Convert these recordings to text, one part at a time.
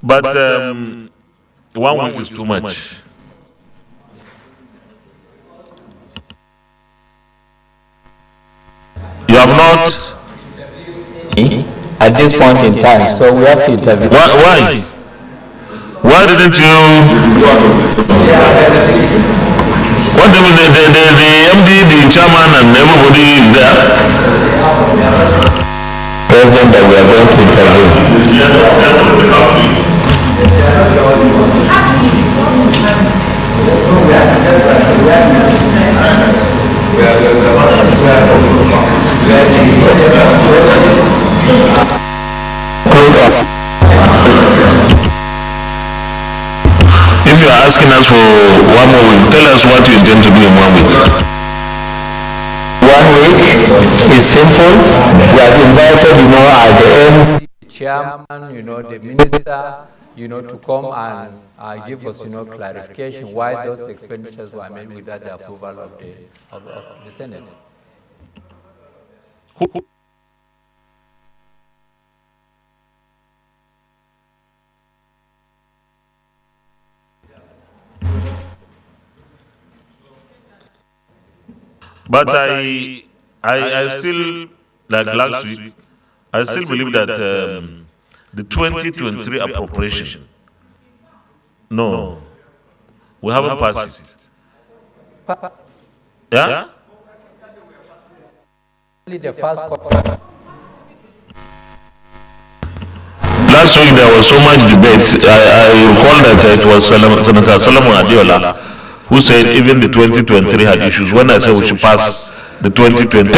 But 1 week is too much. You have not at this point in time, so we have to intervene. Why? Why didn't you? What the MD, the chairman, and everybody is there? President, that we are going to intervene. If you are asking us for 1 more week, tell us what you intend to do in 1 week. 1 week is simple. We have invited, at the end, the chairman, the minister, to come and give us, clarification why those expenditures were made without the approval of the Senate. But I still, like last week, I still believe that the 2023 appropriation, no, we haven't passed it. Yeah? The first quarter. Last week there was so much debate. I recall that it was Senator Solomon Adiola who said even the 2023 had issues. When I said we should pass the 2023.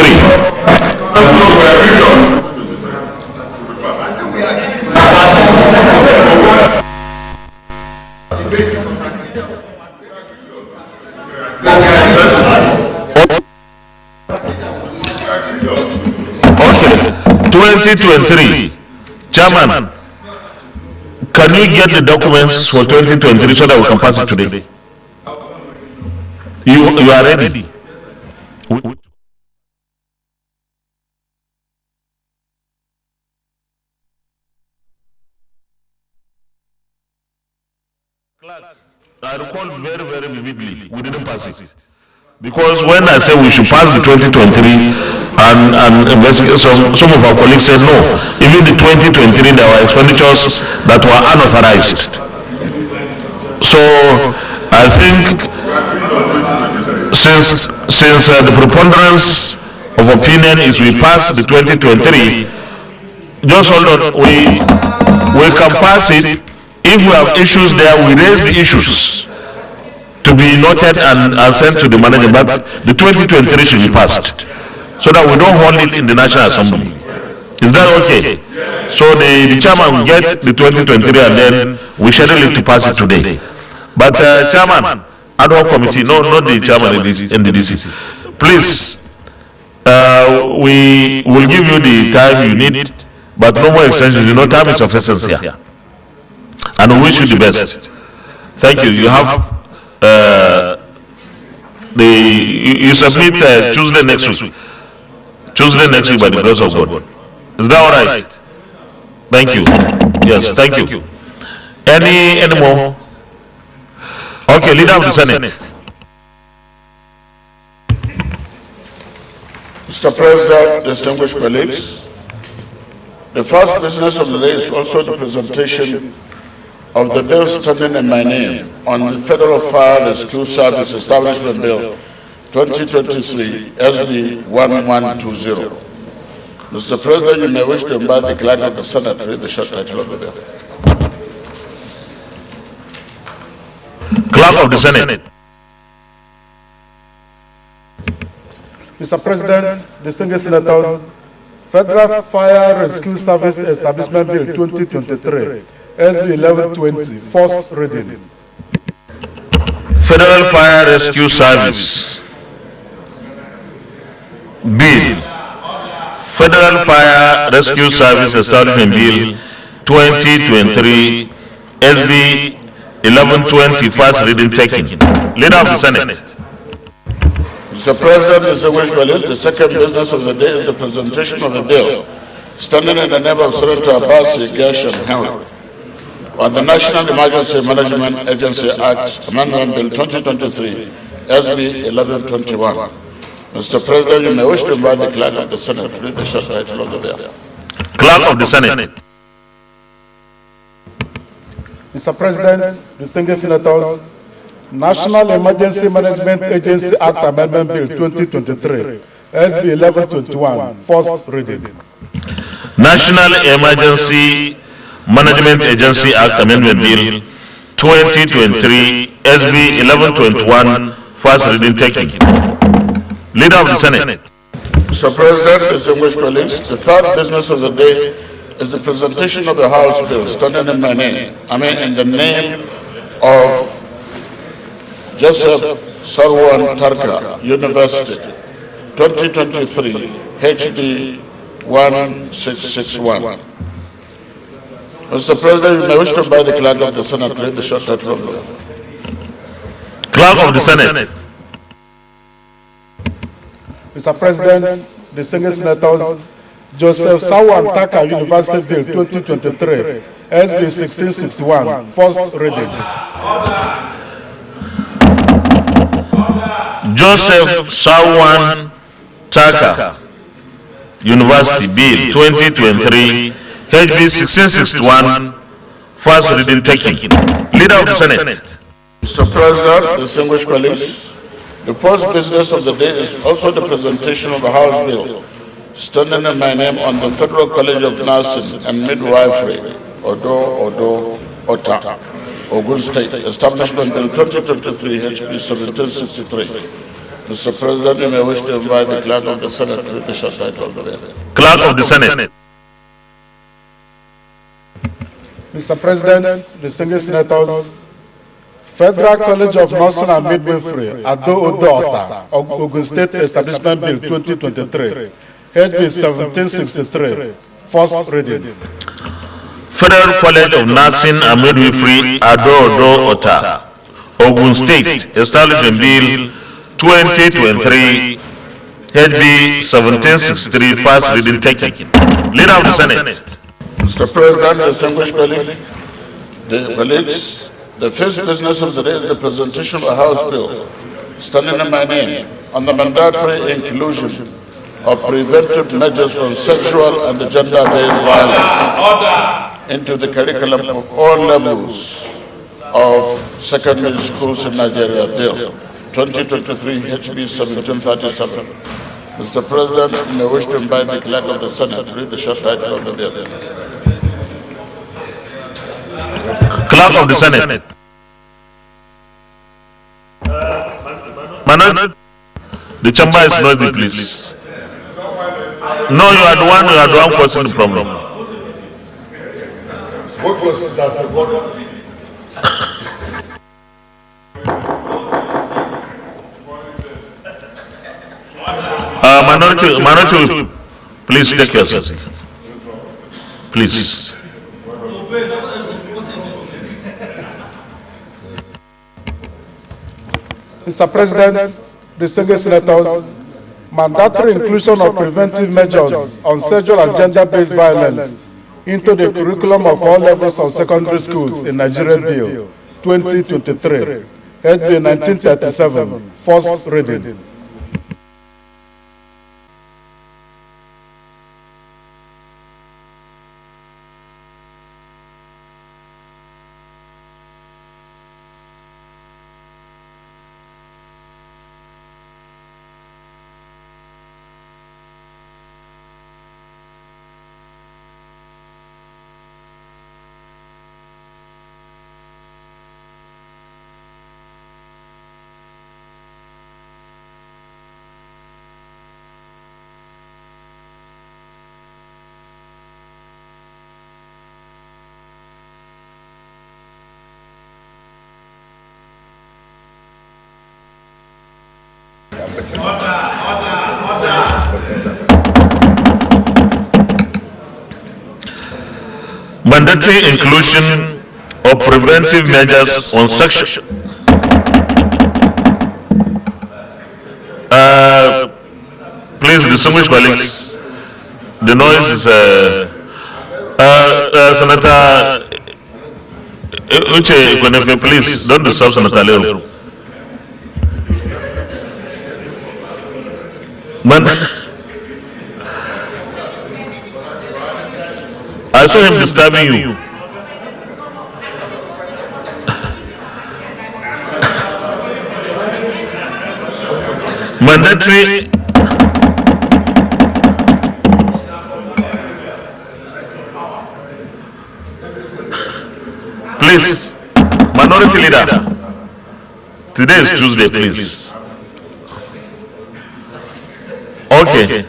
Okay, 2023. Chairman, can you get the documents for 2023 so that we can pass it today? You are ready? I recall very, very vividly, we didn't pass it. Because when I said we should pass the 2023 and investigate, some of our colleagues said no. Even the 2023 there were expenditures that were unauthorized. So I think since the preponderance of opinion is we pass the 2023, just hold on, we can pass it. If we have issues there, we raise the issues to be noted and sent to the manager, but the 2023 should be passed so that we don't hold it in the National Assembly. Is that okay? So the chairman will get the 2023 and then we schedule it to pass it today. But chairman, ad hoc committee, no, not the chairman in the DC. Please, we will give you the time you need, but no more extensions. Time is of essence here. And we wish you the best. Thank you. You have you submit Tuesday next week. Tuesday next week by the grace of God. Is that all right? Thank you. Yes, thank you. Any more? Okay, leader of the Senate. Mr. President, distinguished colleagues, the first business of the day is also the presentation of the bill standing in my name on the Federal Fire Rescue Service Establishment Bill 2023 SD 1120. Mr. President, you may wish to invite the clerk of the Senate to read the short title of the bill. Clerk of the Senate. Mr. President, distinguished senators, Federal Fire Rescue Service Establishment Bill 2023, SB 1120, first reading. Federal Fire Rescue Service Bill. Federal Fire Rescue Service Establishment Bill 2023, SB 1120, first reading taken. Leader of the Senate. Mr. President, distinguished colleagues, the second business of the day is the presentation of the bill standing in the name of Senator Abbas, Gash, and Henry. on the National Emergency Management Agency Act Amendment Bill 2023, SB 1121. Mr. President, you may wish to invite the clerk of the Senate to read the short title of the bill. Clerk of the Senate. Mr. President, distinguished senators, National Emergency Management Agency Act Amendment Bill 2023, SB 1121, first reading. National Emergency Management Agency Act Amendment Bill 2023, SB 1121, first reading taken. Leader of the Senate. Mr. President, distinguished colleagues, the third business of the day is the presentation of the House bill standing in my name, in the name of Joseph Sarwan Tarka, University, 2023, HD 1661. Mr. President, you may wish to invite the clerk of the Senate to read the short title of the bill. Clerk of the Senate. Mr. President, distinguished senators, Joseph Sarwan Tarka University Bill 2023, SB 1661, first reading. Joseph Sarwan Tarka University Bill 2023, HB 1661, first reading taken. Leader of the Senate. Mr. President, distinguished colleagues, the first business of the day is also the presentation of the House bill standing in my name on the Federal College of Nursing and Midwifery, Odo, Ota, Ogun State, Establishment Bill 2023, HB 1763. Mr. President, you may wish to invite the clerk of the Senate to read the short title of the bill. Clerk of the Senate. Mr. President, distinguished senators, Federal College of Nursing and Midwifery, Odo, Ota, Ogun State Establishment Bill 2023, HB 1763, first reading. Federal College of Nursing and Midwifery, Odo, Ota, Ogun State Establishment Bill 2023, HB 1763, first reading taken. Leader of the Senate. Mr. President, distinguished colleagues, the first business of the day is the presentation of a House bill standing in my name on the mandatory inclusion of preventive measures on sexual and gender-based violence into the curriculum of all levels of secondary schools in Nigeria. Bill 2023, HB 1737. Mr. President, you may wish to invite the clerk of the Senate to read the short title of the bill. Clerk of the Senate. Manon, the chamber is noisy, please. No, you are the one causing the problem. Minority, please take your seat. Please. Mr. President, distinguished senators, mandatory inclusion of preventive measures on sexual and gender-based violence into the curriculum of all levels of secondary schools in Nigeria Bill 2023, HB 1937, first reading. Mandatory inclusion of preventive measures on sexual. Please, distinguished colleagues, the noise is. Senator Uche Kwenefe, please don't disturb Senator Leru. Man, I saw him disturbing you. Mandatory. Please, minority leader. Today is Tuesday, please. Okay.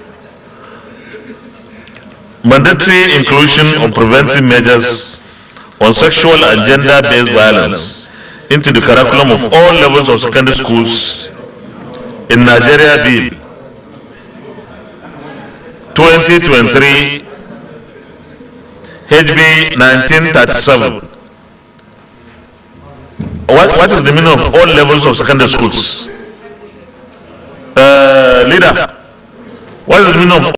Mandatory inclusion of preventive measures on sexual and gender-based violence into the curriculum of all levels of secondary schools in Nigeria Bill 2023 HB 1937. What is the meaning of all levels of secondary schools? Leader, what is the meaning of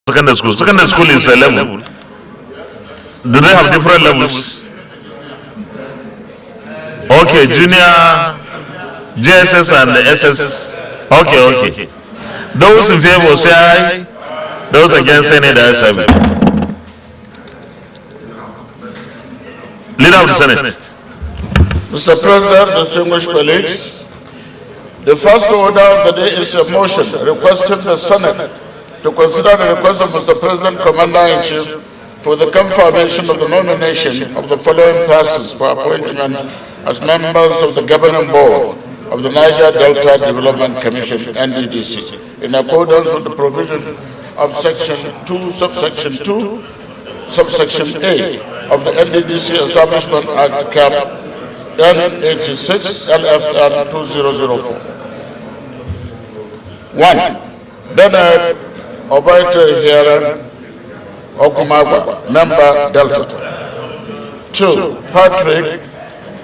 secondary school? Secondary school is a level. Do they have different levels? Okay, junior, JSS and the SS. Okay. Those in favor say aye. Those against say nay. Leader of the Senate. Mr. President, distinguished colleagues, the first order of the day is a motion requesting the Senate to consider the request of Mr. President, Commander-in-Chief, for the confirmation of the nomination of the following persons for appointment as members of the governing board of the Niger Delta Development Commission, NDDC, in accordance with the provision of Section 2, Subsection 2, Subsection A of the NDDC Establishment Act, Cap N86 LFR 2004. 1. Bernard Obaite Hieren Okumagwa, member Delta. 2. Patrick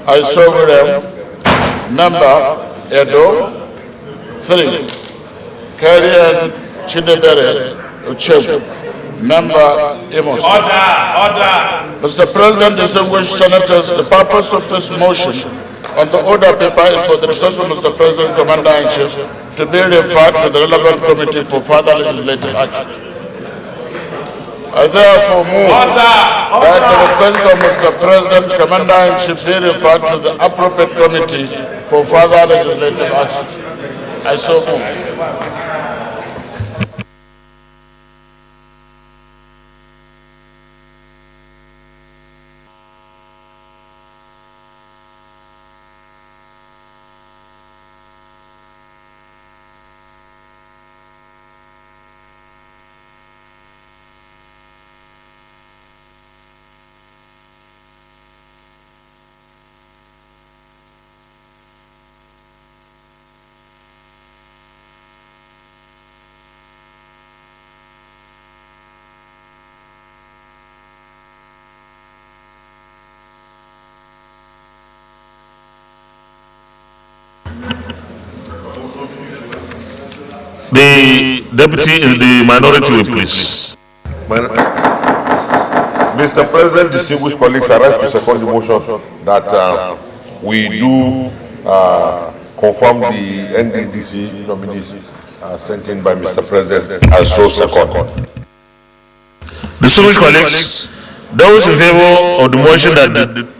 Isoverem, member Edo. 3. Karian Chidebere Uchebu, member Imo. Order. Mr. President, distinguished senators, the purpose of this motion on the order paper is for the request of Mr. President, Commander-in-Chief, to be referred to the relevant committee for further legislative action. I therefore move that the request of Mr. President, Commander-in-Chief, be referred to the appropriate committee for further legislative action. I so move. The deputy in the minority will please. Mr. President, distinguished colleagues, I rise to second the motion that we do confirm the NDDC nominees sent in by Mr. President as so second. Distinguished colleagues, those in favor of the motion that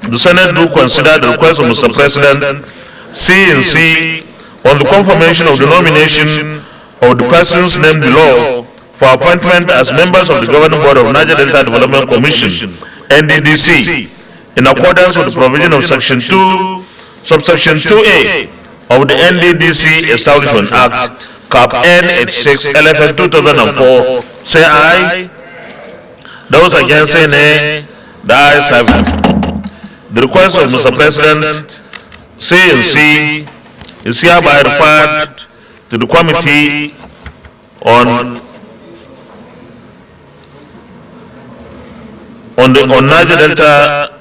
the Senate do consider the request of Mr. President C on the confirmation of the nomination of the persons named below for appointment as members of the governing board of Niger Delta Development Commission, NDDC, in accordance with the provision of Section 2, Subsection 2A of the NDDC Establishment Act, Cap N86 LFN 2004, say aye. Those against say nay. The ayes have it. The request of Mr. President C is hereby referred to the committee on Niger Delta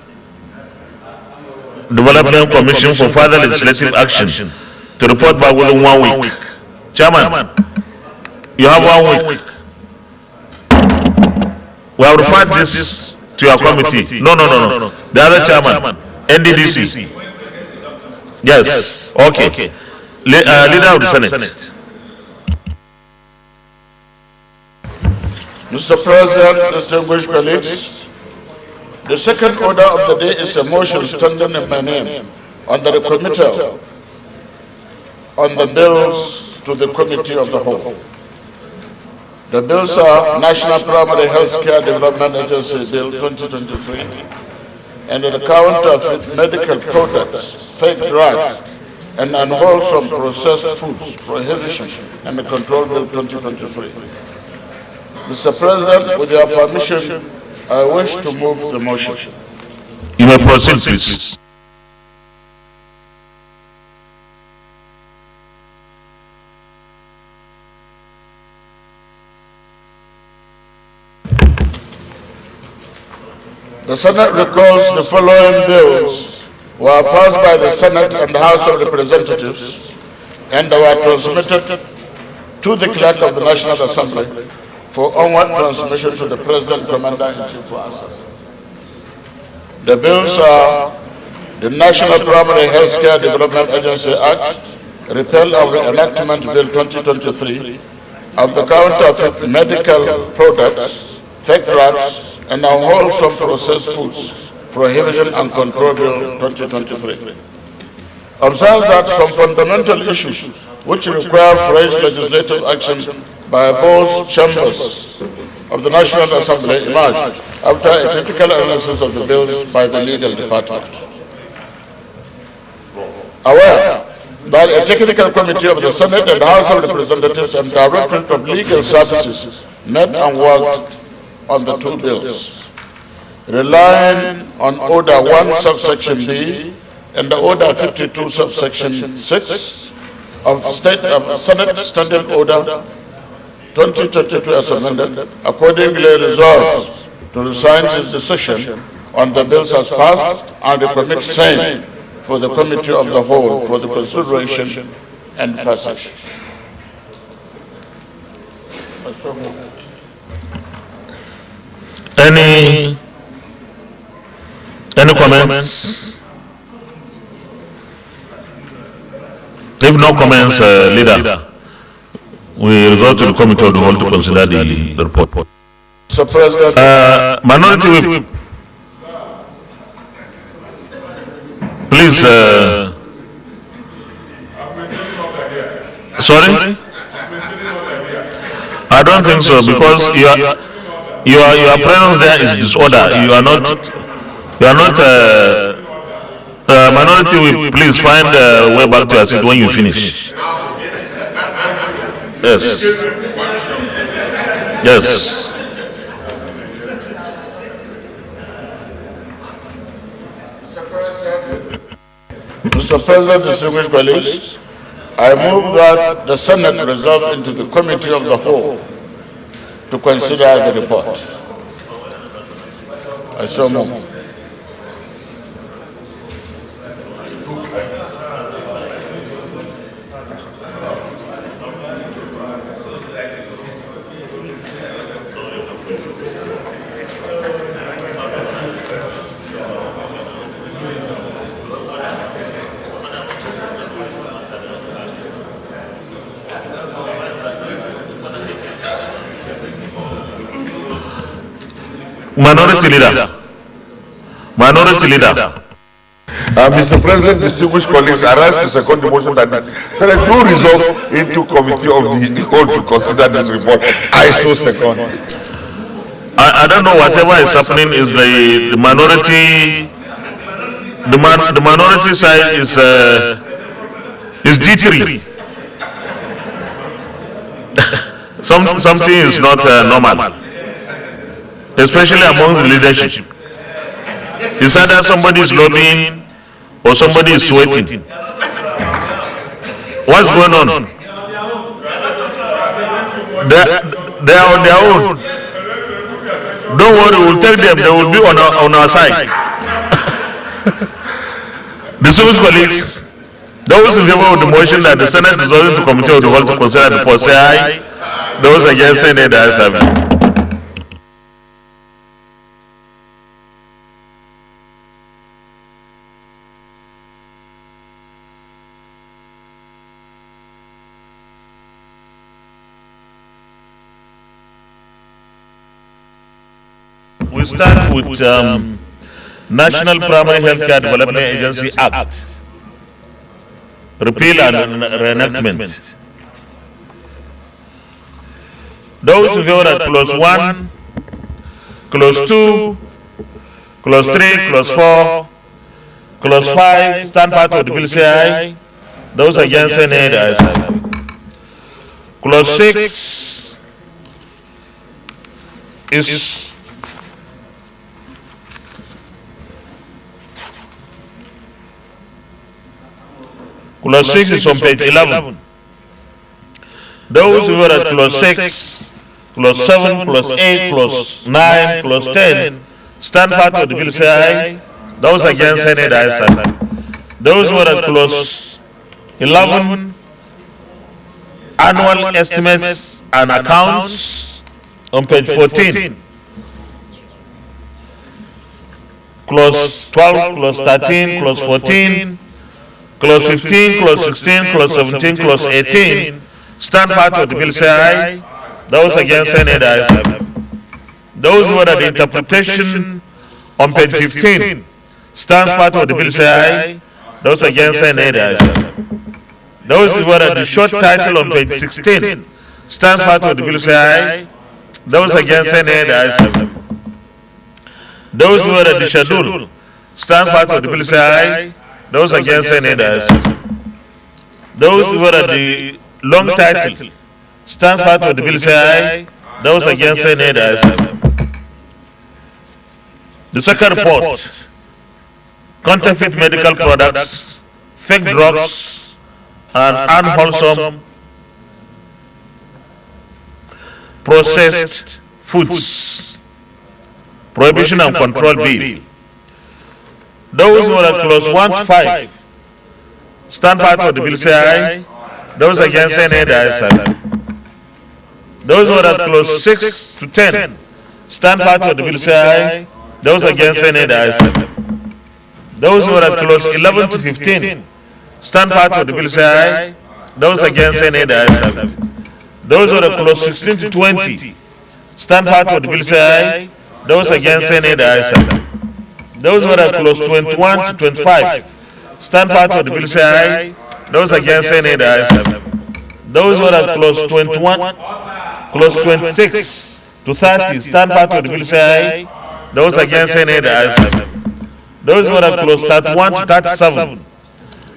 Development Commission for further legislative action to report back within 1 week. Chairman, you have 1 week. We have referred this to your committee. No. The other chairman, NDDC. Yes. Okay. Leader of the Senate. Mr. President, distinguished colleagues, the second order of the day is a motion standing in my name under the committee on the bills to the Committee of the Whole. The bills are National Primary Health Care Development Agency Bill 2023 and the Counterfeit Medical Products, Fake Drugs, and Unwholesome Processed Foods Prohibition and the Control Bill 2023. Mr. President, with your permission, I wish to move the motion. You may proceed, please. The Senate recalls the following bills were passed by the Senate and the House of Representatives and were transmitted to the Clerk of the National Assembly for onward transmission to the President, Commander-in-Chief for assessment. The bills are the National Primary Health Care Development Agency Act, repeal of the Enactment Bill 2023, of the Counterfeit Medical Products, Fake Drugs, and Unwholesome Processed Foods Prohibition and Control Bill 2023. Observe that some fundamental issues which require fresh legislative action by both chambers of the National Assembly emerged after a critical analysis of the bills by the legal department. Aware that a technical committee of the Senate and House of Representatives and Directorate of Legal Services met and worked on the two bills, relying on Order 1 subsection B and the Order 52 subsection 6 of Senate Standing Order 2022 as amended, accordingly resolves to resign its decision on the bills as passed and recommit same for the Committee of the Whole for the consideration and passage. Any comments? If no comments, leader, we resort to the Committee of the Whole to consider the report. Mr. President, Minority Whip, please. Sorry? I don't think so, because your presence there is disorder. You are not. Minority Whip, please find a way back to your seat when you finish. Yes. Yes. Mr. President, distinguished colleagues, I move that the Senate resolve into the Committee of the Whole to consider the report. I so move. Minority Leader. Mr. President, distinguished colleagues, I rise to second the motion that the Senate do resolve into Committee of the Whole to consider this report. I so second. I don't know, whatever is happening is the minority. The minority side is D3. Something is not normal, especially among the leadership. It's either somebody is lobbying or somebody is sweating. What's going on? They are on their own. Don't worry, we'll tell them they will be on our side. Distinguished colleagues, those in favor of the motion that the Senate is ordered to Committee of the Whole to consider the report, say aye. Those against, say nay. The ayes have it. we start with National Primary Healthcare Development Agency Act, repeal and reenactment. Those in favor that clause 1, clause 2, clause 3, clause 4, clause 5, stand part of the bill say aye. Those against say nay, the ayes have it. Clause 6 is clause 6 is on page 11. Those who are at clause 6, clause 7, clause 8, clause 9, clause 10, stand part of the bill say aye. Those against say nay, the ayes have it. Those who are at clause 11, annual estimates and accounts, on page 14. Clause 12, clause 13, clause 14, clause 15, clause 16, clause 17, clause 18, stand part of the bill say aye. Those against say nay, the ayes have it. Those who are at the interpretation, on page 15, stands part of the bill say aye. Those against say nay, the ayes have it. Those who are at the short title on page 16, stands part of the bill say aye. Those against say nay, the ayes have it. Those who are at the schedule, stands part of the bill say aye. Those against say nay, the ayes have it. Those who are at the long title, stands part of the bill say aye. Those against say nay, the ayes have it. The second report, counterfeit medical products, fake drugs, and unwholesome processed foods, prohibition and control bill. Those who are at clause 1 to 5, stand part of the bill say aye. Those against say nay, the ayes have it. Those who are at clause 6 to 10, stand part of the bill say aye. Those against say nay, the ayes have it. Those who are at clause 11 to 15, stand part of the bill say aye. Those against say nay, the ayes have it. Those who are at clause 16 to 20, stand part of the bill say aye. Those against say nay, the ayes have it. Those who are at clause 21 to 25, stand part of the bill say aye. Those against say nay, the ayes have it. Those who are at clause 21, clause 26 to 30, stand part of the bill say aye. Those against say nay, the ayes have it. Those who are at clause 31 to 37,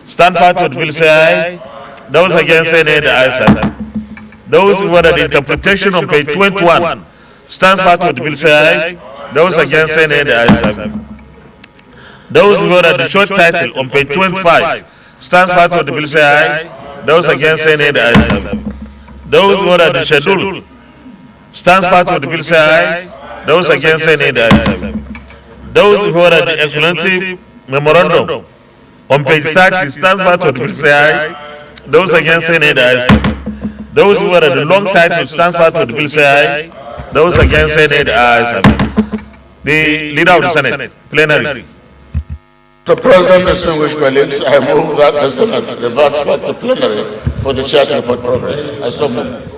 stand part of the bill say aye. Those against say nay, the ayes have it. Those who are at the interpretation on page 21, stand part of the bill say aye. Those against say nay, the ayes have it. Those who are at the short title on page 25, stand part of the bill say aye. Those against say nay, the ayes have it. Those who are at the schedule, stand part of the bill say aye. Those against say nay, the ayes have it. Those who are at the explanatory memorandum on page 30, stand part of the bill say aye. Those against say nay, the ayes have it. Those who are at the long title, stand part of the bill say aye. Those against say nay, the ayes have it. The Leader of the Senate, Pleanary. Mr. President, distinguished colleagues, I move that the Senate reverts back to plenary for the chair to report progress. I so move.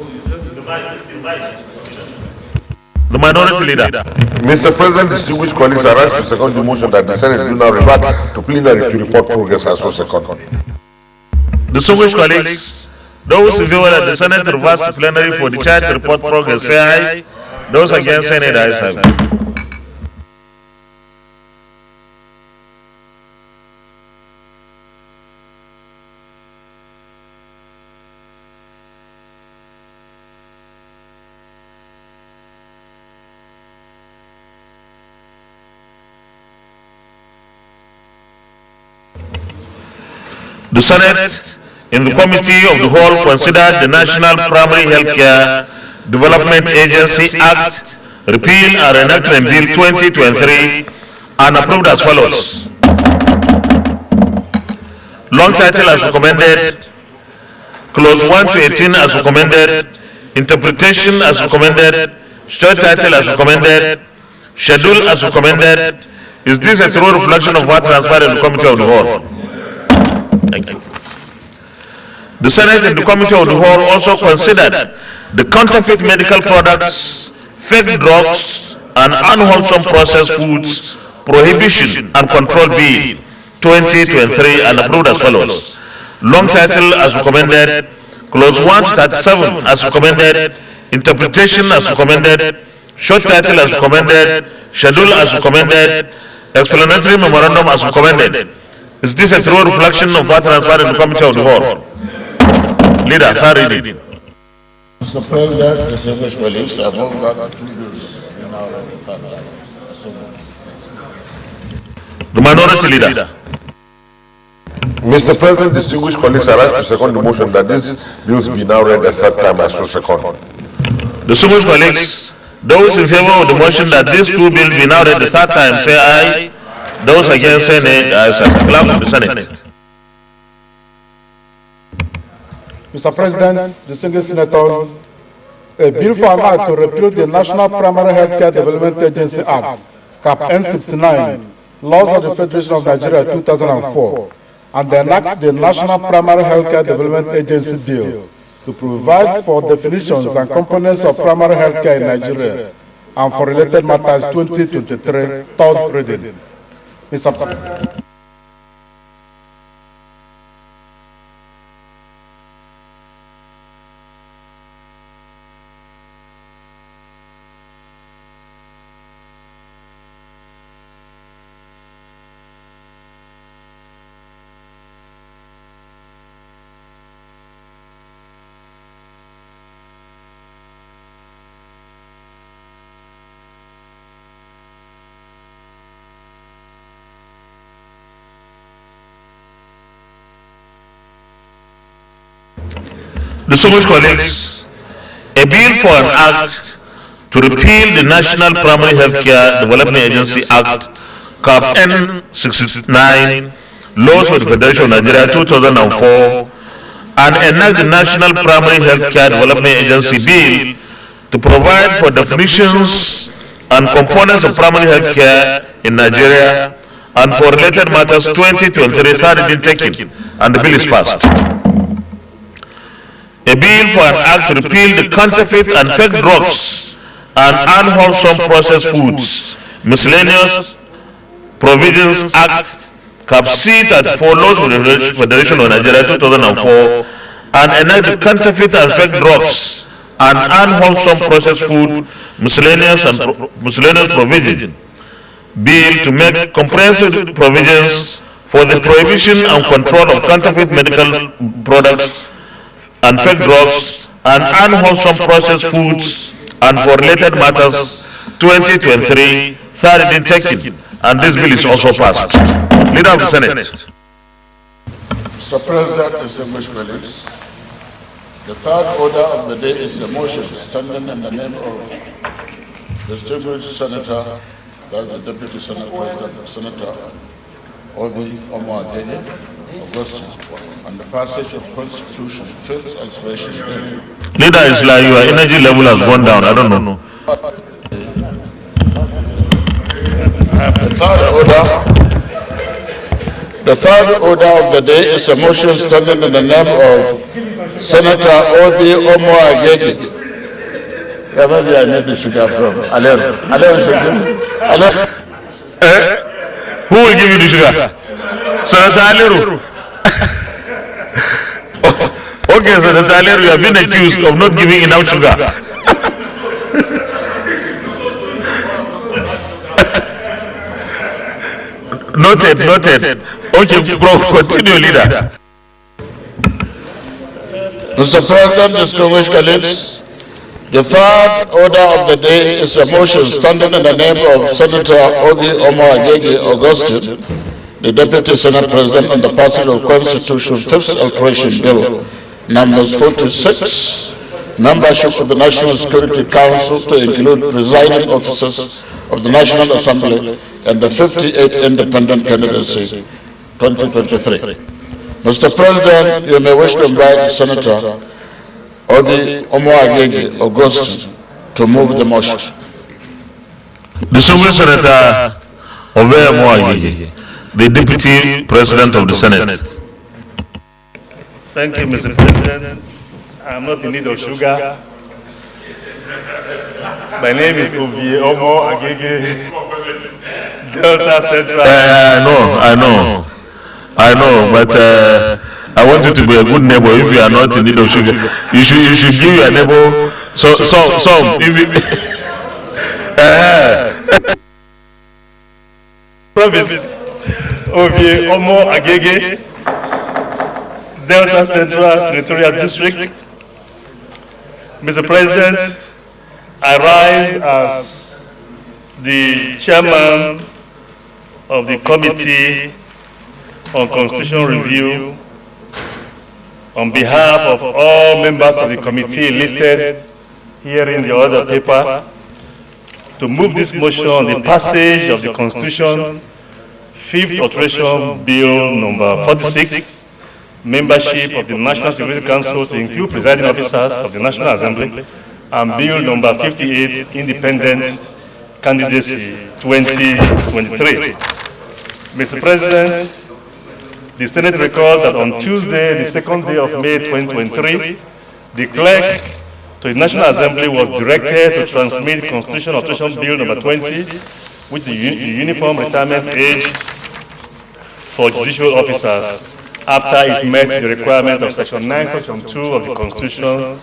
The Minority Leader. Mr. President, distinguished colleagues, I rise to second the motion that the Senate do now revert to plenary to report progress as so second. Distinguished colleagues, those in favor that the Senate reverts to plenary for the chair to report progress say aye. Those against say nay, the ayes have it. The Senate, in the Committee of the Whole, considered the National Primary Healthcare Development Agency Act, Repeal and Reenactment Bill 2023, and approved as follows. Long title as recommended, clause 1 to 18 as recommended, interpretation as recommended, short title as recommended, schedule as recommended. Is this a true reflection of what transpired in the Committee of the Whole? Thank you. The Senate and the Committee of the Whole also considered the counterfeit medical products, fake drugs, and Unwholesome Processed Foods Prohibition and Control Bill 2023 and approved as follows. Long title as recommended, clause 137 as recommended, interpretation as recommended, short title as recommended, schedule as recommended, explanatory memorandum as recommended. Is this a true reflection of what transpired in the committee of the whole? Leader, third reading. Mr. President, distinguished colleagues, I move that two bills be now read the third time. The minority leader. Mr. President, distinguished colleagues, I rise to second the motion that these bills be now read a third time as so second. Distinguished colleagues, those in favor of the motion that these two bills be now read the third time say aye. Those against say nay. As a clerk of the Senate. Mr. President, distinguished senators, a bill for an act to repeal the National Primary Healthcare Development Agency Act, Cap N69, Laws of the Federation of Nigeria 2004, and enact the National Primary Healthcare Development Agency Bill to provide for definitions and components of primary healthcare in Nigeria and for related matters 2023, third reading. Mr. President. Distinguished colleagues, a bill for an act to repeal the National Primary Healthcare Development Agency Act, Cap N69, Laws of the Federation of Nigeria 2004, and enact the National Primary Healthcare Development Agency Bill to provide for definitions and components of primary healthcare in Nigeria and for related matters 2023, third reading taken, and the bill is passed. A bill for an act to repeal the Counterfeit and Fake Drugs and Unwholesome Processed Foods Miscellaneous Provisions Act, Cap C34, Laws of the Federation of Nigeria 2004, and enact the Counterfeit and Fake Drugs and Unwholesome Processed Food Miscellaneous Provision Bill to make comprehensive provisions for the prohibition and control of counterfeit medical products and fake drugs and unwholesome processed foods and for related matters 2023, third reading taken, and this bill is also passed. Leader of the Senate. Mr. President, distinguished colleagues, the third order of the day is a motion standing in the name of distinguished Senator, that's the Deputy Senate President, Senator Obi Omoagege, Augustine, on the passage of Constitution, 5th Expiration Day. Leader is like your energy level has gone down. I don't know. The third order of the day is a motion standing in the name of Senator Obi Omoagege. Yeah, maybe I need the sugar from Alero. Who will give you the sugar? Senator Alero. Okay, Senator Alero, you have been accused of not giving enough sugar. Noted. Okay, bro, continue, leader. Mr. President, distinguished colleagues, the third order of the day is a motion standing in the name of Senator Obi Omoagege Augustine, the Deputy Senate President, on the passage of Constitution 5th Alteration Bill, numbers 46, membership of the National Security Council to include presiding officers of the National Assembly and the 58 independent candidacy 2023. Mr. President, you may wish to invite Senator Obi Omoagege Augustine to move the motion. Distinguished Senator Obi Omoagege, the Deputy President of the Senate. Thank you, Mr. President. I'm not in need of sugar, My name is Ovie Omo Agege, Delta Central. I know, but I want you to be a good neighbor. If you are not in need of sugar, you should give your neighbor some. If you, Province Ovie Omo Agege, Delta Central Senatorial District. Mr. President, I rise as the chairman of the Committee on Constitutional Review on behalf of all members of the committee listed here in the order paper to move this motion on the passage of the Constitution, 5th Alteration Bill number 46, membership of the National Security Council to include presiding officers of the National Assembly, and Bill number 58, Independent Candidacy 2023. Mr. President, the Senate records that on Tuesday, the 2nd day of May 2023, the clerk to the National Assembly was directed to transmit Constitutional Alteration Bill number 20, which is the uniform retirement age for judicial officers, after it met the requirement of Section 9, Section 2 of the Constitution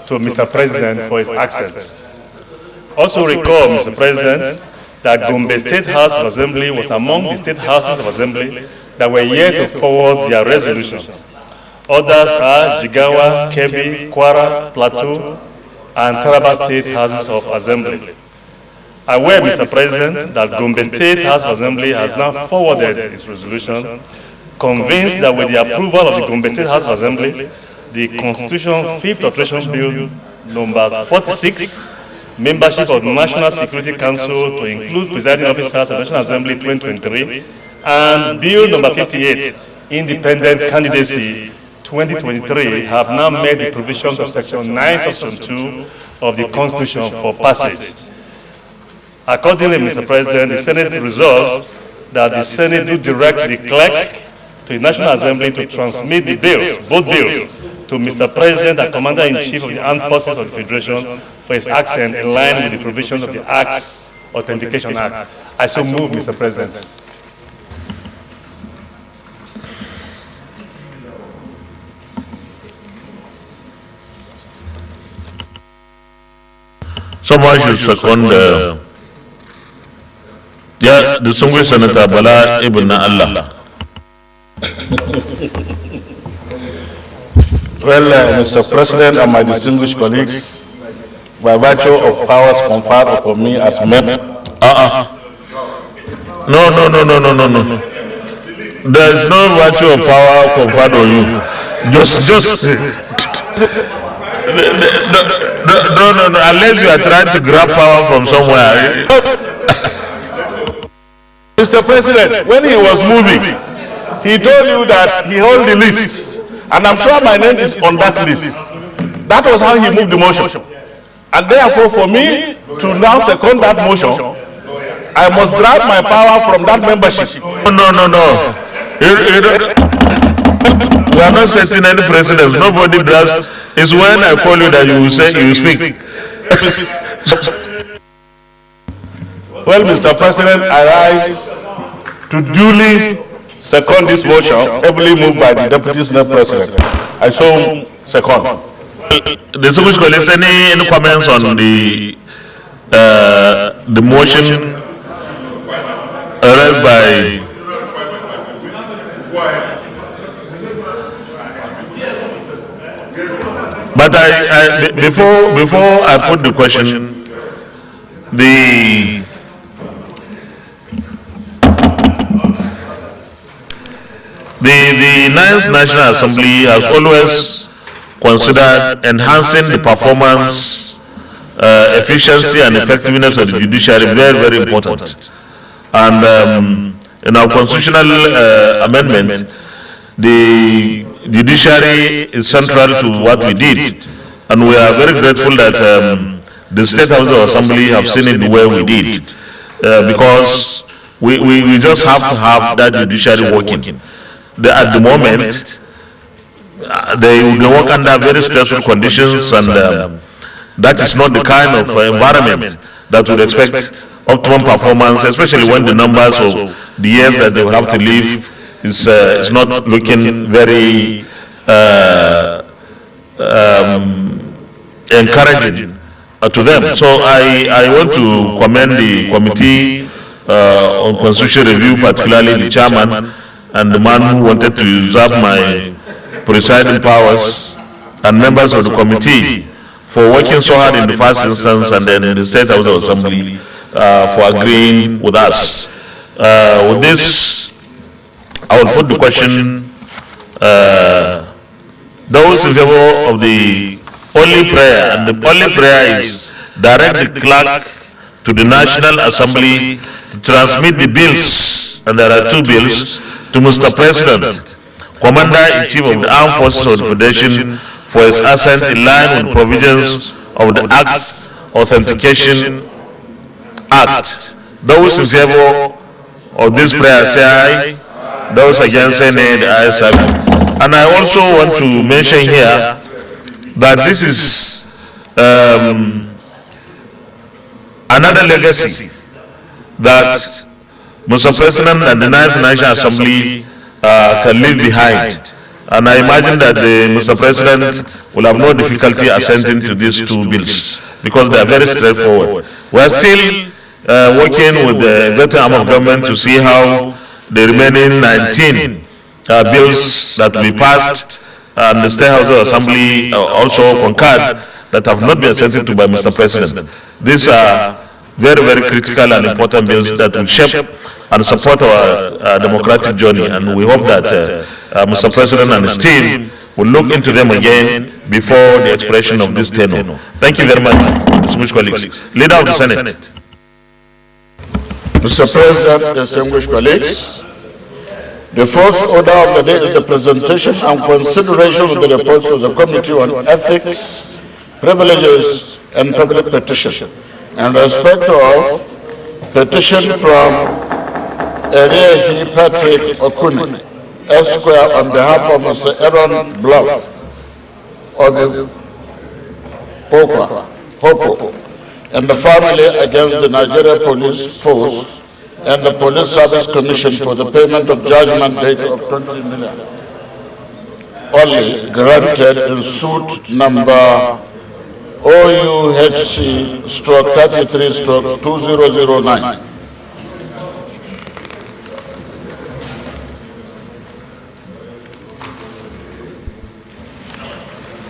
to Mr. President for his accent. Also recall, Mr. President, that Gombe State House of Assembly was among the state houses of assembly that were yet to forward their resolution. Others are Jigawa, Kebbi, Kwara, Plateau, and Taraba State Houses of Assembly. Aware, Mr. President, that Gombe State House of Assembly has now forwarded its resolution, convinced that with the approval of the Gombe State House of Assembly, the Constitution 5th Alteration Bill number 46, membership of the National Security Council to include presiding officers of the National Assembly 2023, and Bill number 58, Independent Candidacy 2023, have now made the provisions of Section 9, Section 2 of the Constitution for passage. Accordingly, Mr. President, the Senate resolves that the Senate do direct the clerk to the National Assembly to transmit the bills, both bills, to Mr. President and Commander-in-Chief of the Armed Forces of the Federation for his accent in line with the provisions of the Acts Authentication Act. I so move, Mr. President. someone should second the distinguished Senator Bala Ibn Allah. Well, Mr. President and my distinguished colleagues, by virtue of powers conferred upon me as member. No. There is no virtue of power conferred on you. Just. No. Unless you are trying to grab power from somewhere. Mr. President, when he was moving, he told you that he held the list, and I'm sure my name is on that list. That was how he moved the motion. And therefore, for me to now second that motion, I must grab my power from that membership. No. We are not setting any precedents. Nobody does. It's when I call you that you will say you will speak. Well, Mr. President, I rise to duly second this motion, ably moved by the Deputy Senate President. I so second. The Swedish colleagues, any comments on the motion raised by? But before I put the question, the Ninth National Assembly has always considered enhancing the performance, efficiency and effectiveness of the judiciary very, very important. And in our constitutional amendment, the judiciary is central to what we did, and we are very grateful that the State House of Assembly have seen it the way we did, because we just have to have that judiciary working. At the moment, they work under very stressful conditions, and that is not the kind of environment that would expect optimum performance, especially when the numbers of the years that they will have to live is not looking very encouraging to them. So I want to commend the committee on constitutional review, particularly the chairman and the man who wanted to usurp my presiding powers, and members of the committee for working so hard in the first instance, and then in the State House of Assembly for agreeing with us. With this, I will put the question, those in favor of the only prayer, and the only prayer is direct the clerk to the National Assembly to transmit the bills, and there are 2 bills, to Mr. President, Commander-in-Chief of the Armed Forces of the Federation, for his assent in line with provisions of the Act's Authentication Act. Those in favor of this prayer say aye. Those against say nay. The ayes have it. And I also want to mention here that this is another legacy that Mr. President and the 9th National Assembly can leave behind. And I imagine that Mr. President will have no difficulty assenting to these 2 bills because they are very straightforward. We are still working with the executive arm of government to see how the remaining 19 bills that will be passed and the State House of Assembly also concurred that have not been assented to by Mr. President. These are very, very critical and important bills that will shape and support our democratic journey, and we hope that Mr. President and his team will look into them again before the expiration of this tenure. Thank you very much, distinguished colleagues. Leader of the Senate. Mr. President, distinguished colleagues, the first order of the day is the presentation and consideration of the reports of the Committee on Ethics, Privileges, and Public Petition. In respect of petition from Erehi Patrick Okuni, Esquire, on behalf of Mr. Aaron Bluff of the Popo, and the family against the Nigeria Police Force and the Police Service Commission for the payment of judgment date of 20 million, only granted in suit number OUHC/33/2009.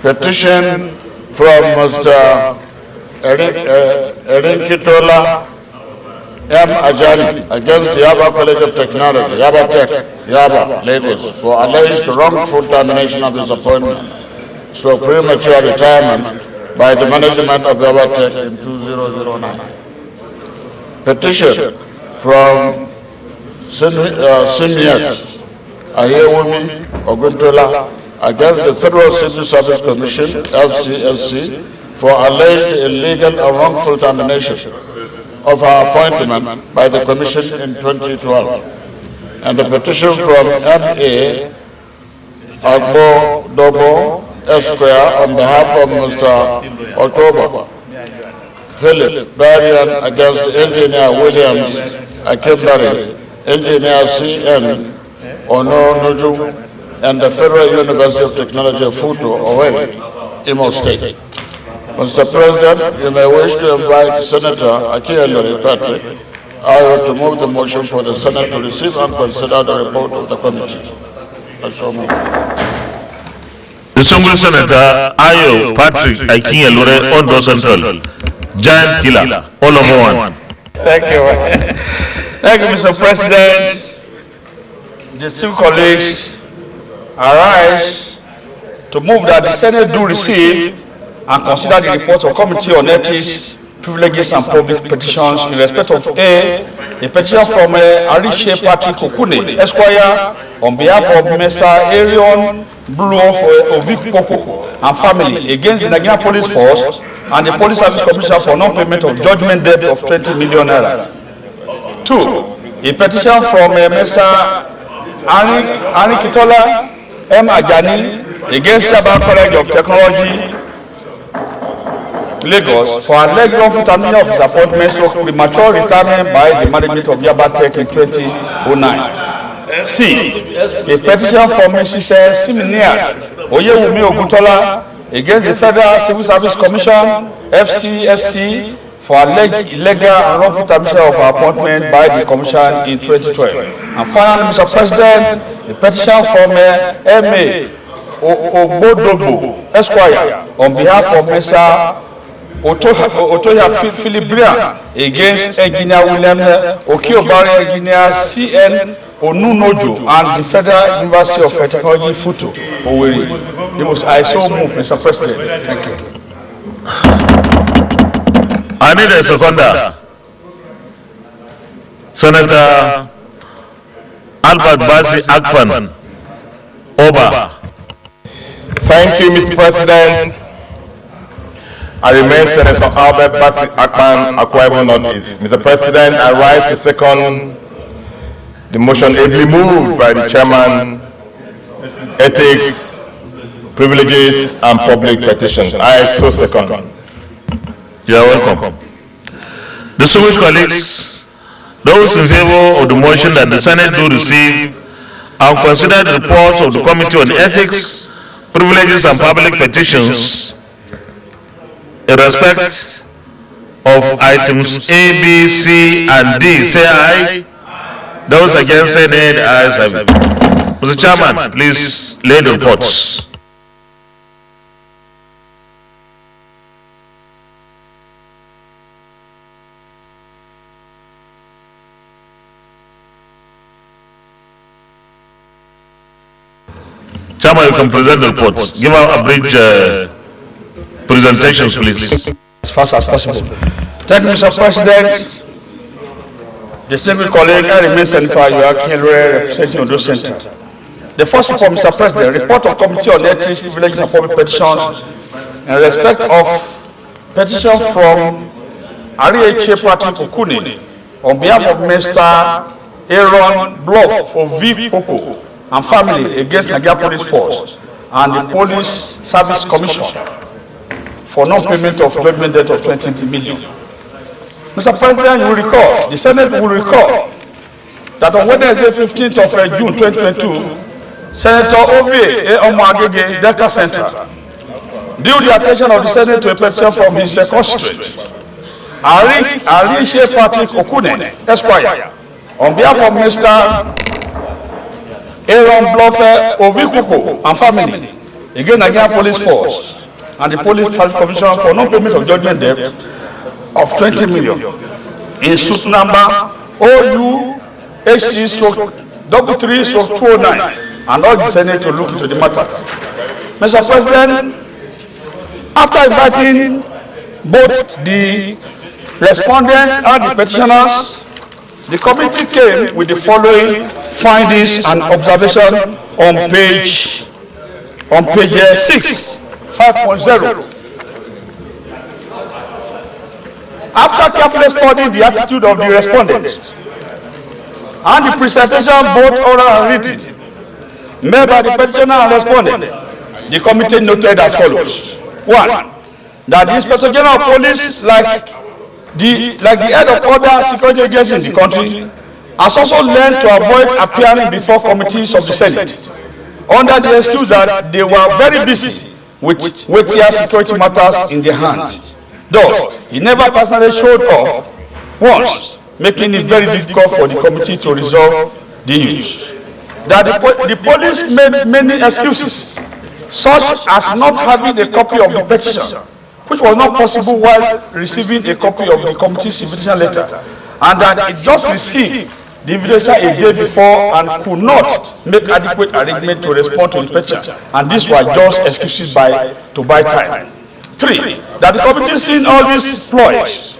Petition from Mr. Erinkitola M. Ajani against the Yaba College of Technology, Yaba Tech, Yaba, Lagos, for alleged wrongful termination of his appointment, so premature retirement by the management of Yaba Tech in 2009. Petition from Simiat Ayewumi Oguntola against the Federal Civil Service Commission, FCSC, for alleged illegal and wrongful termination of her appointment by the Commission in 2012. And the petition from M.A. Agbo Dobo Esquire on behalf of Mr. October Philip Barian against Engineer Williams Akimbari, Engineer C.N. Ono Nuju, and the Federal University of Technology of Futo, Owerri, Imo State. Mr. President, you may wish to invite Senator Akinyelure Patrick Ayo to move the motion for the Senate to receive and consider the report of the committee. Distinguished Senator Ayo Patrick Akinyelure, Ondo Central, Giant Killer, all over one. Thank you. Thank you, Mr. President. Distinguished colleagues, arise to move that the Senate do receive and consider the report of Committee on Ethics, Privileges and Public Petitions in respect of a petition from Arishe Patrick Okune, Esquire, on behalf of Mr. Arion Bluff of Popo and family against the Nigerian Police Force and the Police Service Commission for non-payment of judgment debt of 20 million naira. 2. A petition from Mr. Erinkitola M. Ajani against Yaba College of Technology, Lagos, for alleged wrongful termination of his appointment or premature retirement by the management of Yaba Tech in 2009. C. A petition from Mrs. Siminiat Oyewumi Oguntola against the Federal Civil Service Commission, FCSC, for alleged illegal and wrongful termination of her appointment by the Commission in 2012. And finally, Mr. President, a petition from M.A. Obodobo, Esquire, on behalf of Mr. Otoya Philibria against Engineer William Okiobari, Engineer C.N. Onunojo, and the Federal University of Technology, Futo, Owerri. I so move, Mr. President. Thank you. I need a seconder. Senator Albert Basi Akpan, Oba. Thank you, Mr. President. I remain Senator Albert Basi Akpan, Akwa Ibom Northeast. Mr. President, I rise to second the motion ably moved by the Chairman, Ethics, Privileges, and Public Petitions. I so second. You are welcome. Distinguished colleagues, those in favor of the motion that the Senate do receive and consider the reports of the Committee on Ethics, Privileges, and Public Petitions in respect of items A, B, C, and D, say aye. Those against say nay, the ayes have it. Mr. Chairman, please lay the reports. Chairman, you can present the reports. Give out a bridge presentations, please. As fast as possible. Thank you, Mr. President. Distinguished colleague, I remain Senator Ayoaki Hilary, representing Ondo Centre. The first report, Mr. President, report of Committee on Ethics, Privileges, and Public Petitions in respect of petition from Arieche Patrick Okuni on behalf of Mr. Aaron Bluff for V. Popo and family against Nigeria Police Force and the Police Service Commission for non-payment of judgment debt of 20 million. Mr. President, you will recall, the Senate will recall that on Wednesday, 15th of June 2022, Senator Ovie Omoagege, Delta Central, drew the attention of the Senate to a petition from his constituent, Arieche Patrick Okune, Esquire, on behalf of Mr. Aaron Bluff Ovikuko and family against Nigerian Police Force and the Police Service Commission for non-payment of judgment debt of 20 million in suit number OUHC/33/209 and urge the Senate to look into the matter. Mr. President, after inviting both the respondents and the petitioners, the committee came with the following findings and observations on page 6, 5.0. After carefully studying the attitude of the respondents and the presentation, both oral and written, made by the petitioner and respondent, the committee noted as follows: 1. That the Inspector General of Police, like the head of other security agencies in the country, has also learned to avoid appearing before committees of the Senate under the excuse that they were very busy with weightier security matters in their hands. Thus, he never personally showed up once, making it very difficult for the committee to resolve the issues. That the police made many excuses, such as not having a copy of the petition, which was not possible while receiving a copy of the committee's invitation letter, and that it just received the invitation a day before and could not make adequate arrangement to respond to the petition, and these were just excuses to buy time. 3. That the committee, seeing all these ploys,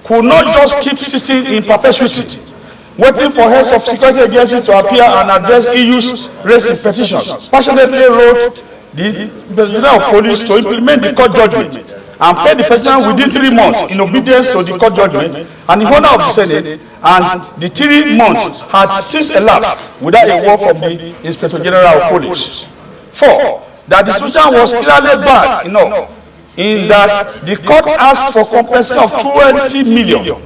could not just keep sitting in perpetuity, waiting for heads of security agencies to appear and address issues raised in petitions. Passionately wrote the General of Police to implement the court judgment and pay the petitioner within 3 months in obedience to the court judgment and the honor of the Senate, and the 3 months had since elapsed without a word from the Inspector General of Police. 4. That the situation was clearly bad enough in that the court asked for compensation of 20 million.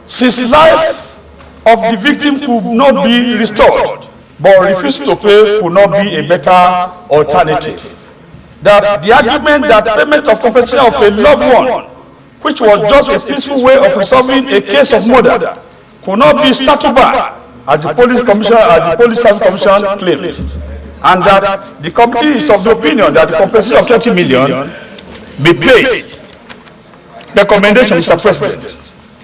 Since life of the victim could not be restored, but refused to pay could not be a better alternative. That the argument that payment of compensation of a loved one, which was just a peaceful way of resolving a case of murder, could not be started back, as the police commission, as the police service commission claimed, and that the committee is of the opinion that the compensation of 20 million be paid. Recommendation, Mr. President.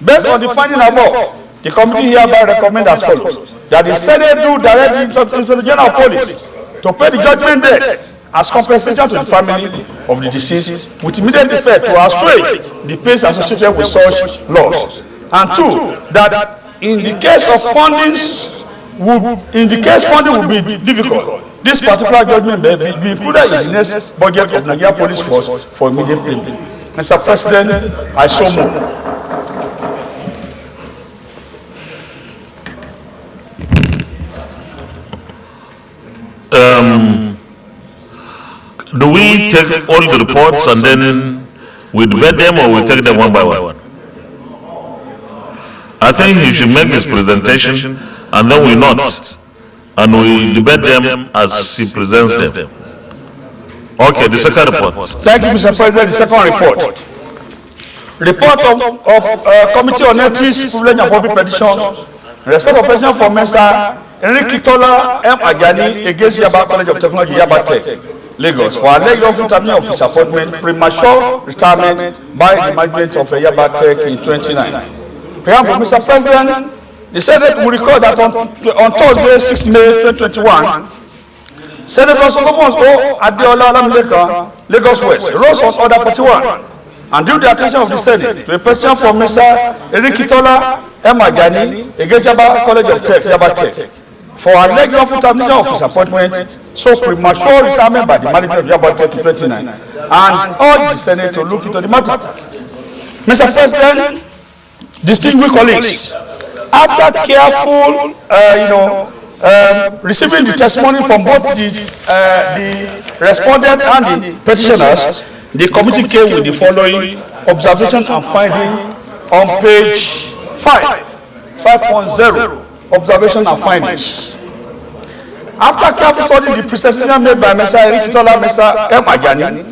Based on the finding above, the committee hereby recommend as follows: that the Senate do direct the Inspector General of Police to pay the judgment debt as compensation to the family of the deceased, with immediate effect to assuage the pains associated with such loss. And two, that in the case of funding would be difficult, this particular judgment may be included in the next budget of Nigeria Police Force for immediate payment. Mr. President, I so move. Do we take all the reports and then we debate them, or we take them one by one? I think he should make his presentation and then we note and we debate them as he presents them. Okay, the second report. Thank you, Mr. President. The second report. Report of Committee on Ethics, Privilege and Public Petitions. Respect of petition for Mr. Enrique Tola M. Ajani against Yaba College of Technology, Yaba Tech, Lagos, for alleged unlawful termination of his appointment, premature retirement by the management of Yaba Tech in 2009. Mr. President, the Senate will recall that on Thursday, 6 May 2021, Senator Solomon O. Adeola Olamileka, Lagos West, rose on Order 41 and drew the attention of the Senate to a petition from Mr. Enrique Tola M. Ajani against Yaba College of Tech, Yaba Tech, for alleged unlawful termination of his appointment, so premature retirement by the management of Yaba Tech in 2009, and urged the Senate to look into the matter. Mr. President, distinguished colleagues, after careful, receiving the testimony from both the respondent and the petitioners, the committee came with the following observations and findings on page 5.0, observations and findings. After careful study the presentation made by Mr. Enrique Tola, Mr. M. Ajani,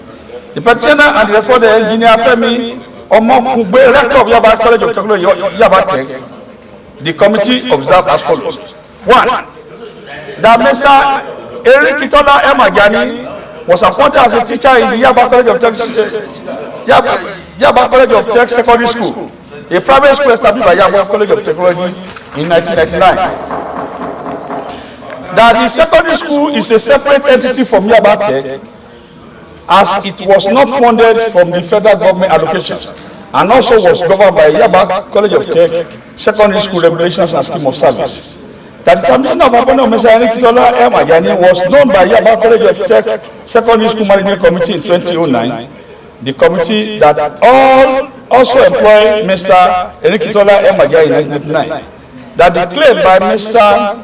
the petitioner and the respondent, Engineer Femi Omokugbe, Rector of Yaba College of Technology, Yaba Tech, the committee observed as follows. 1. That Mr. Enrique Tola M. Ajani was appointed as a teacher in the Yaba College of Tech, Yaba College of Tech Secondary School, a private school established by Yaba College of Technology in 1999. That the secondary school is a separate entity from Yaba Tech, as it was not funded from the federal government allocation, and also was governed by Yaba College of Tech Secondary School Regulations and Scheme of Service. That the termination of appointment of Mr. Enrique Tola M. Ajani was known by Yaba College of Tech Secondary School Management Committee in 2009, the committee that also employed Mr. Enrique Tola M. Ajani in 1999. That the claim by Mr.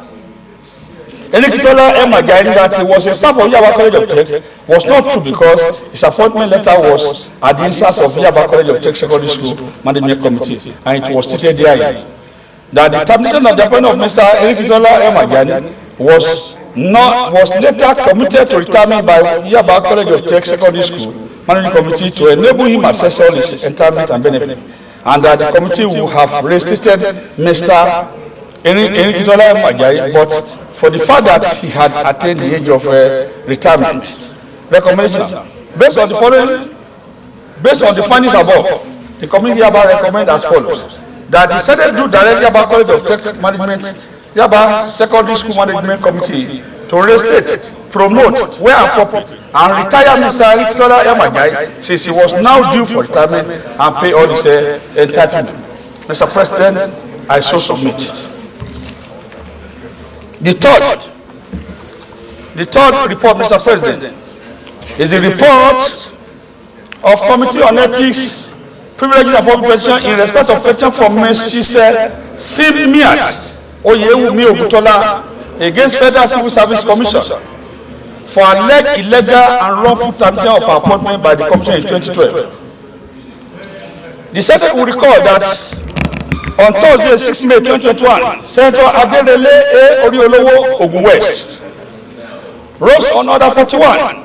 Enrique Tola M. Ajani that he was a staff of Yaba College of Tech was not true, because his appointment letter was at the instance of Yaba College of Tech Secondary School Management Committee, and it was stated there that the termination of the appointment of Mr. Enrique Tola M. Ajani was later committed to retirement by Yaba College of Tech Secondary School Management Committee to enable him access all his entitlement and benefit, and that the committee would have reinstated Mr. Enrique Tola M. Ajani, but for the fact that he had attained the age of retirement. Recommendation. Based on the findings above, the committee hereby recommend as follows: that the Senate do direct Yaba College of Tech Management, Yaba Secondary School Management Committee to reinstate, promote, where appropriate, and retire Mr. Enrique Tola M. Ajani, since he was now due for retirement, and pay all his entitlement. Mr. President, I so submit. The third report, Mr. President, is the report of Committee on Ethics, Privilege and Public Petition in respect of petition from Mrs. Simiat Oyewumi Ogutola against Federal Civil Service Commission for alleged illegal and wrongful termination of appointment by the Commission in 2012. The Senate will recall that on Thursday, 6 May 2021, Senator Adelele A. Oriolowo Ogun West rose on Order 41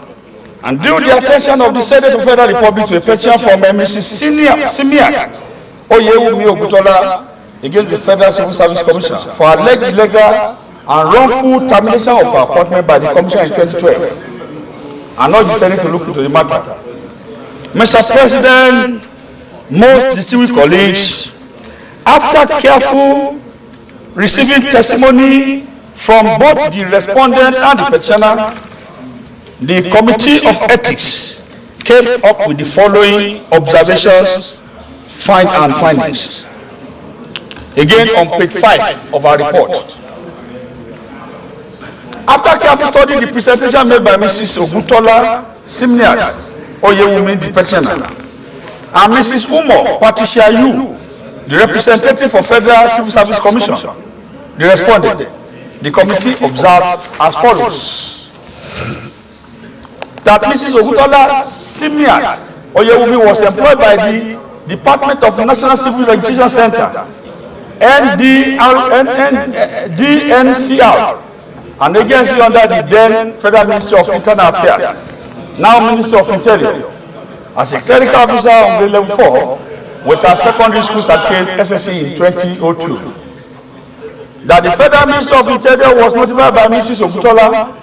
and drew the attention of the Senate of Federal Republic to a petition from Mrs. Simiat Oyewumi Ogutola against the Federal Civil Service Commission for alleged illegal and wrongful termination of her appointment by the Commission in 2012, and urged the Senate to look into the matter. Mr. President, most distinguished colleagues, after careful receiving testimony from both the respondent and the petitioner, the Committee of Ethics came up with the following observations, findings. Again, on page 5 of our report. After careful studying the presentation made by Mrs. Ogutola Simiat Oyewumi, the petitioner, and Mrs. Umo Patricia Yu, the representative for Federal Civil Service Commission, the respondent, the committee observed as follows: that Mrs. Ogutola Simiat Oyewumi was employed by the Department of National Civil Registration Center, DNCR, an agency under the then Federal Ministry of Internal Affairs, now Ministry of Interior, as a clerical officer on grade level 4 with her secondary school certificate SSC in 2002. That the Federal Ministry of Interior was notified by Mrs. Ogutola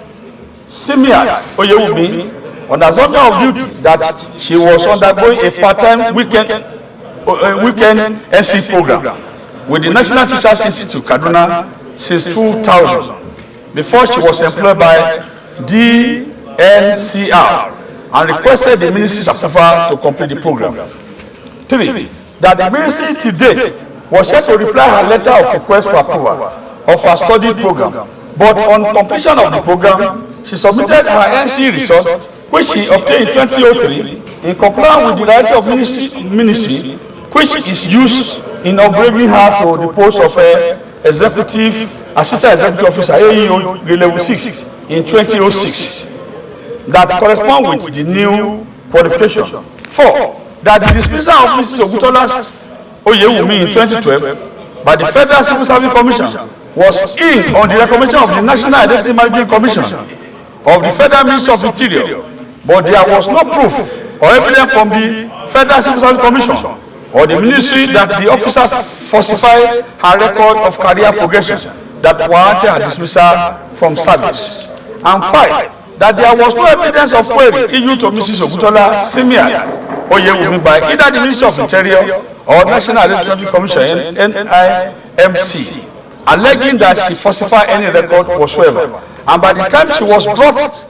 Simiat Oyewumi on the assumption of duty that she was undergoing a part-time weekend NC program with the National Teachers Institute Kaduna since 2000, before she was employed by DNCR and requested the ministry's approval to complete the program. 3. That the ministry to date was yet to reply her letter of request for approval of her study program, but on completion of the program, she submitted her NC result, which she obtained in 2003 in compliance with the directive of ministry, which is used in upgrading her to the post of Assistant Executive Officer AEO grade level 6 in 2006. That correspond with the new qualification. 4. That the dismissal of Mrs. Ogutola Oyewumi in 2012 by the Federal Civil Service Commission was in on the recommendation of the National Identity Management Commission of the Federal Ministry of Interior, but there was no proof or evidence from the Federal Civil Service Commission or the ministry that the officer falsified her record of career progression that warranted her dismissal from service. And 5. That there was no evidence of query issued to Mrs. Ogutola Simiat Oyewumi by either the Ministry of Interior or National Identity Commission NIMC, alleging that she falsified any record whatsoever. And by the time she was brought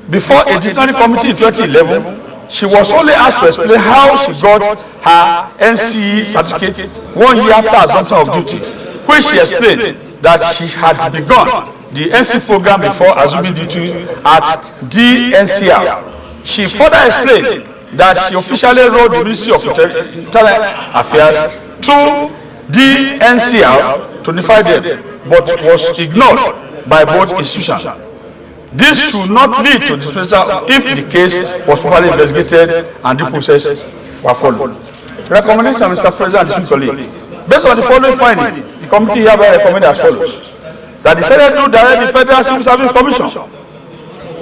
before a disciplinary committee in 2011, she was only asked to explain how she got her NCE certificate 1 year after assumption of duty, which she explained that she had begun the NC program before assuming duty at DNCR. She further explained that she officially wrote the Ministry of Internal Affairs to DNCR to notify them, but was ignored by both institutions. This should not lead to dismissal if the case was properly investigated and due process were followed. Recommendation, Mr. President and colleague. Based on the following finding, the committee hereby recommends as follows: that the Senate do direct the Federal Civil Service Commission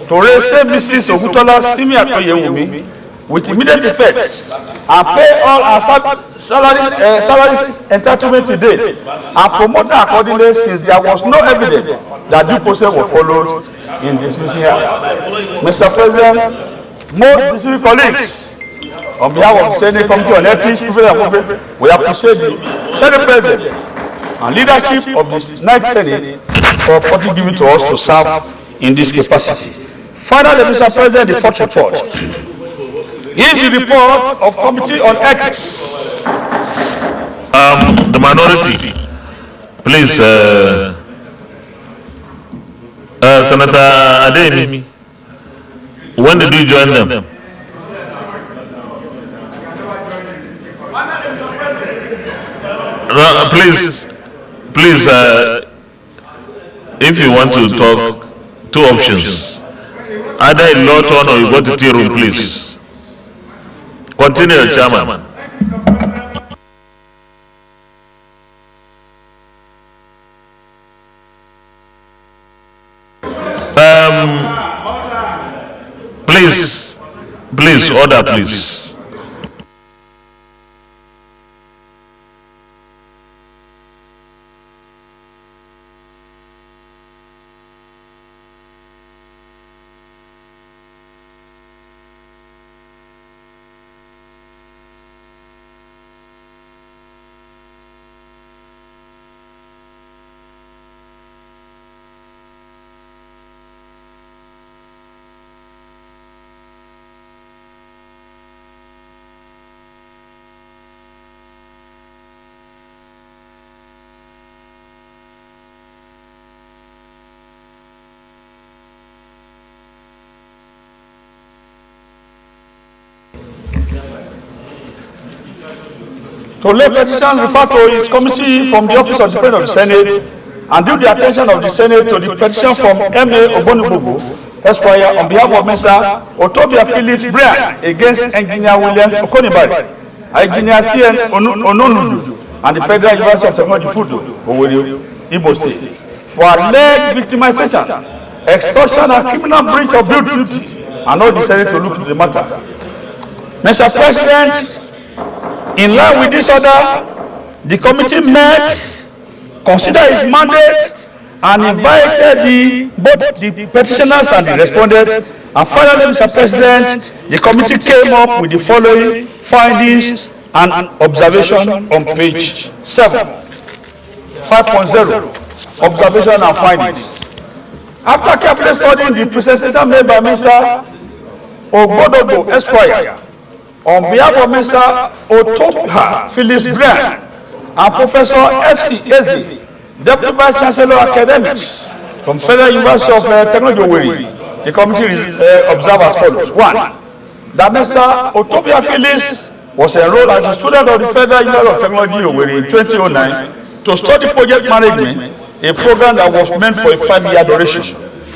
to reinstate Mrs. Ogutola Simiat Oyewumi with immediate effect and pay all her salaries entitlement to date and promote her accordingly, since there was no evidence that due process was followed in dismissing her. Mr. President, most distinguished colleagues, on behalf of the Senate Committee on Ethics, we appreciate the Senate President and leadership of the 9th Senate for opportunity given to us to serve in this capacity. Finally, Mr. President, the fourth report is the report of Committee on Ethics. The minority, please, Senator Ademi, when did you join them? Please, if you want to talk, two options. either in Lawton or you go to tea room, please. Continue, Chairman. Please, order, please. To lay petition refer to his committee from the office of the President of the Senate and due the attention of the Senate to the petition from M.A. Ogbonigbogbo, Esquire, on behalf of Mr. Otobia Phillips Brian against Engineer Williams Okonibari, Engineer C.N. Ononudu, and the Federal University of Technology Fudu, Owerri, Igbo State, for alleged victimization, extortion, and criminal breach of duty, and all the Senate to look into the matter. Mr. President, in line with this order, the committee met, considered his mandate, and invited both the petitioners and the respondent. And finally, Mr. President, the committee came up with the following findings and observation on page 7, 5.0, observation and findings. After carefully studying the presentation made by Mr. Ogbonigbogbo, Esquire, on behalf of Mr. Otobia Phillips Brian and Professor F.C. Eze, Deputy Vice Chancellor Academics from Federal University of Technology Owerri, the committee observed as follows. 1. That Mr. Otobia Phillips was enrolled as a student of the Federal University of Technology Owerri in 2009 to study project management, a program that was meant for a 5-year duration.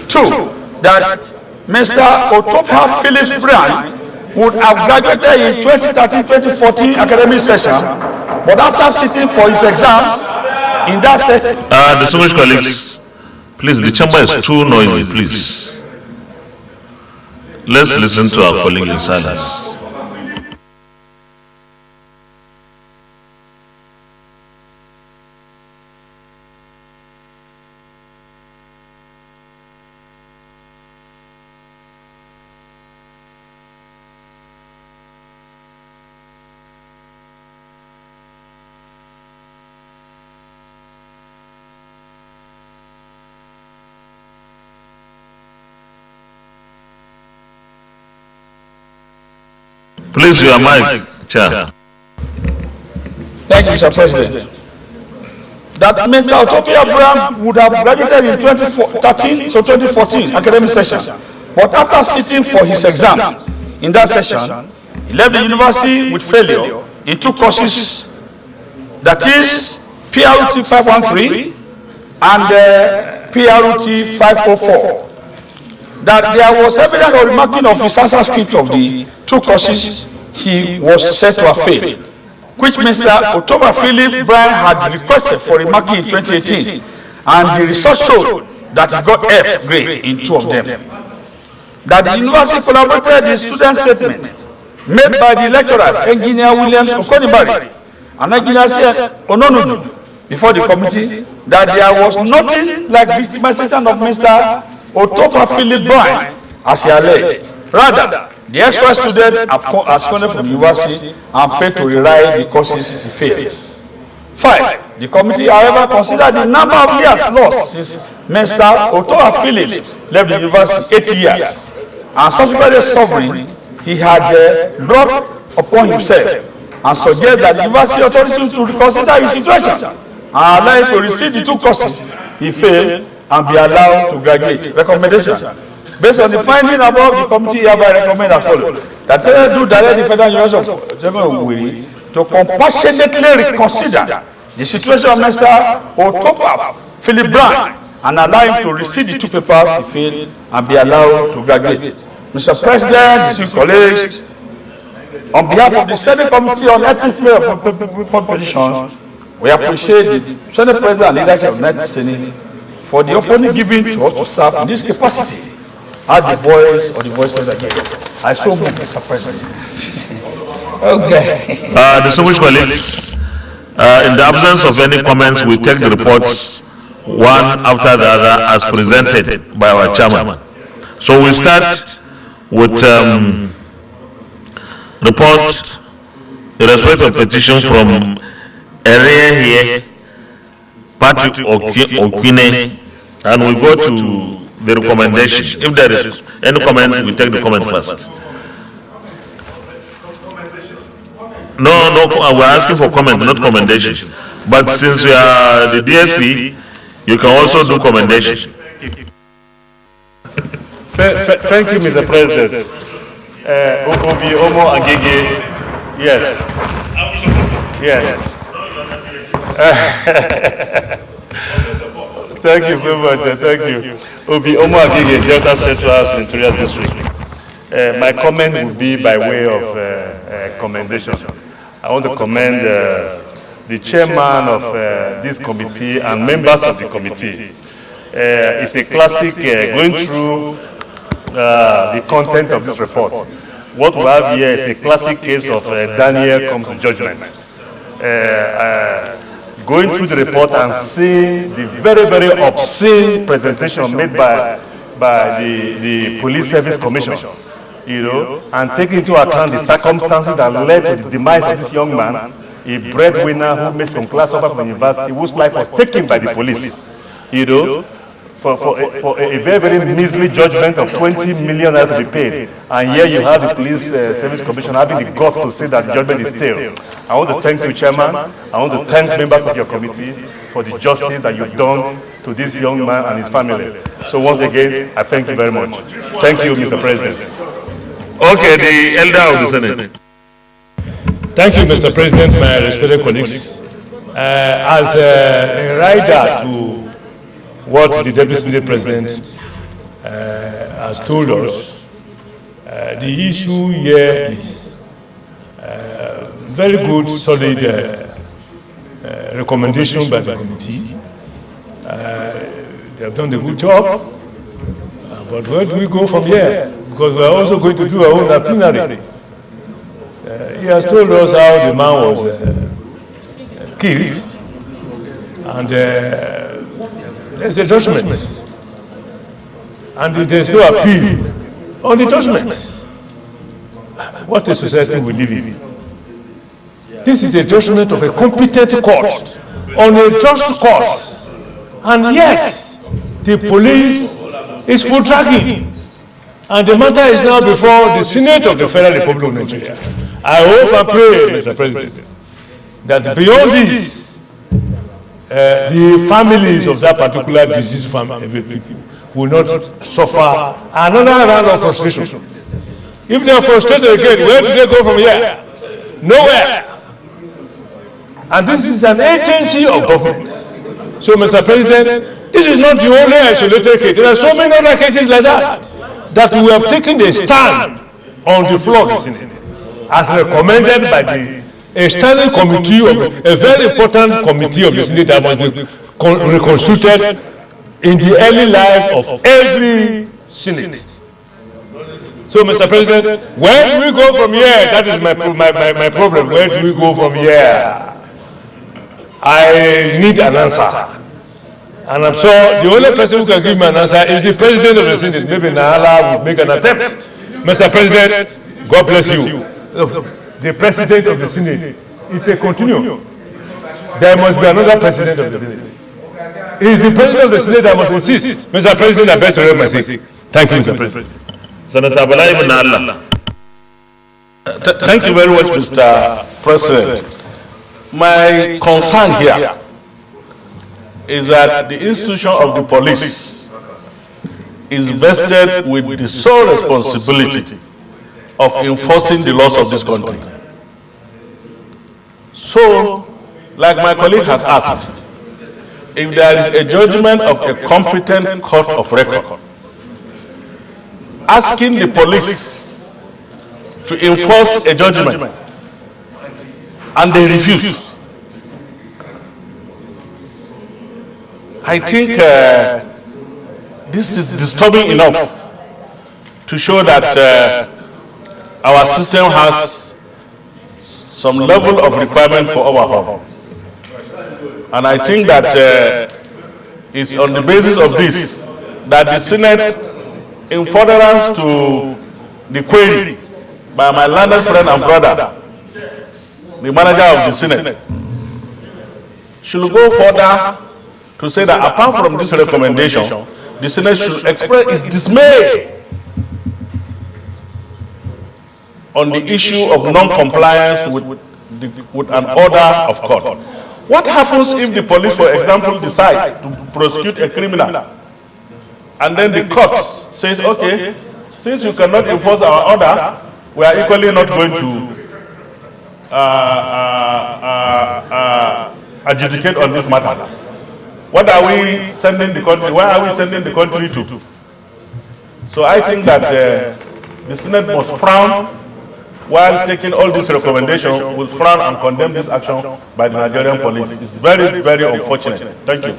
2. That Mr. Otobia Phillips Brian would have graduated in 2013-2014 academic session, but after sitting for his exam in that session. Distinguished colleagues, please, the chamber is too noisy, please. Let's listen to our colleague in silence. Please, your mic, Chair. Thank you, Mr. President. That Mr. Otobia Brian would have graduated in 2013 to 2014 academic session, but after sitting for his exam in that session, he left the university with failure in 2 courses, that is PRUT 513 and PRUT 504. That there was evidence of remarking of his answer script of the 2 courses he was said to have failed, which Mr. Otobia Phillips Brian had requested for remarking in 2018, and the result showed that he got F grade in 2 of them. That the university collaborated the student statement made by the lecturers, Engineer Williams Okonibari and Engineer C.N. Ononudu, before the committee, that there was nothing like victimization of Mr. Otobia Phillips Brian as he alleged. Rather, the extra student absconded from the university and failed to rewrite the courses he failed. 5. The committee, however, considered the number of years lost since Mr. Otobia Phillips left the university, 8 years, and subsequently suffering he had brought upon himself, and suggested that the university authorities to reconsider his situation and allow him to receive the 2 courses he failed and be allowed to graduate. Recommendation. Based on the finding above, the committee hereby recommend as follows: that Senate do direct the Federal University of Owerri to compassionately reconsider the situation of Mr. Otobia Phillips Brian and allow him to receive the 2 papers he failed and be allowed to graduate. Mr. President, distinguished colleagues, on behalf of the Senate Committee on Ethics and Petitions, we appreciate the Senate President and leadership of the United Senate for the opportunity given to us to serve in this capacity as the voice of the voiceless again. I so move, Mr. President. Okay. Distinguished colleagues, in the absence of any comments, we take the reports one after the other as presented by our chairman. So we start with report in respect of petition from area here, Patrick Okine, and we go to the recommendation. If there is any comment, we take the comment first. No, we're asking for comment, not commendation. But since we are the DSP, you can also do commendation. Thank you, Mr. President. Obi Omo Agege, yes. Yes. Thank you so much. Thank you. Obi Omo Agege, Delta Central Senatorial District. My comment would be by way of commendation. I want to commend the chairman of this committee and members of the committee. It's a classic going through the content of this report. What we have here is a classic case of Daniel comes to judgment. Going through the report and seeing the very, very obscene presentation made by the Police Service Commission, you know, and taking into account the circumstances that led to the demise of this young man, a breadwinner who made some class over from university, whose life was taken by the police, you know, for a very, very measly judgment of 20 million to be paid. And here you have the Police Service Commission having the guts to say that the judgment is stale. I want to thank you, Chairman. I want to thank members of your committee for the justice that you've done to this young man and his family. So once again, I thank you very much. Thank you, Mr. President. Okay, the elder of the Senate. Thank you, Mr. President, my respected colleagues. As a rider to what the Deputy Senate President has told us, the issue here is very good, solid recommendation by the committee. They have done a good job, but where do we go from here? Because we are also going to do our own plenary. He has told us how the man was killed, and there's a judgment, and there's no appeal on the judgment. What a society we live in. This is a judgment of a competent court on a just cause, and yet the police is full dragging, and the matter is now before the Senate of the Federal Republic of Nigeria. I hope and pray, Mr. President, that beyond this, the families of that particular deceased family will not suffer another round of frustration. If they are frustrated again, where do they go from here? Nowhere. And this is an agency of government. So, Mr. President, this is not the only isolated case. There are so many other cases like that we have taken a stand on the floor of the Senate, as recommended by a standing committee of a very important committee of the Senate that must be reconstituted in the early life of every Senate. So, Mr. President, where do we go from here? That is my problem. Where do we go from here? I need an answer. And I'm sure the only person who can give me an answer is the President of the Senate. Maybe Nahala will make an attempt. Mr. President, God bless you. The President of the Senate is a continuum. There must be another President of the Senate. It is the President of the Senate that must insist. Mr. President, I beg to read my seat. Thank you, Mr. President. Senator Balai Manala. Thank you very much, Mr. President. My concern here is that the institution of the police is vested with the sole responsibility of enforcing the laws of this country. So, like my colleague has asked, if there is a judgment of a competent court of record asking the police to enforce a judgment and they refuse, I think this is disturbing enough to show that our system has some level of requirement for overhaul. And I think that it's on the basis of this that the Senate, in furtherance to the query by my learned friend and brother, the manager of the Senate, should go further to say that apart from this recommendation, the Senate should express its dismay on the issue of non-compliance with an order of court. What happens if the police, for example, decide to prosecute a criminal and then the court says, okay, since you cannot enforce our order, we are equally not going to adjudicate on this matter? What are we sending the country? Where are we sending the country to? So I think that the Senate must frown while taking all these recommendations, will frown and condemn this action by the Nigerian police. It's very, very unfortunate. Thank you.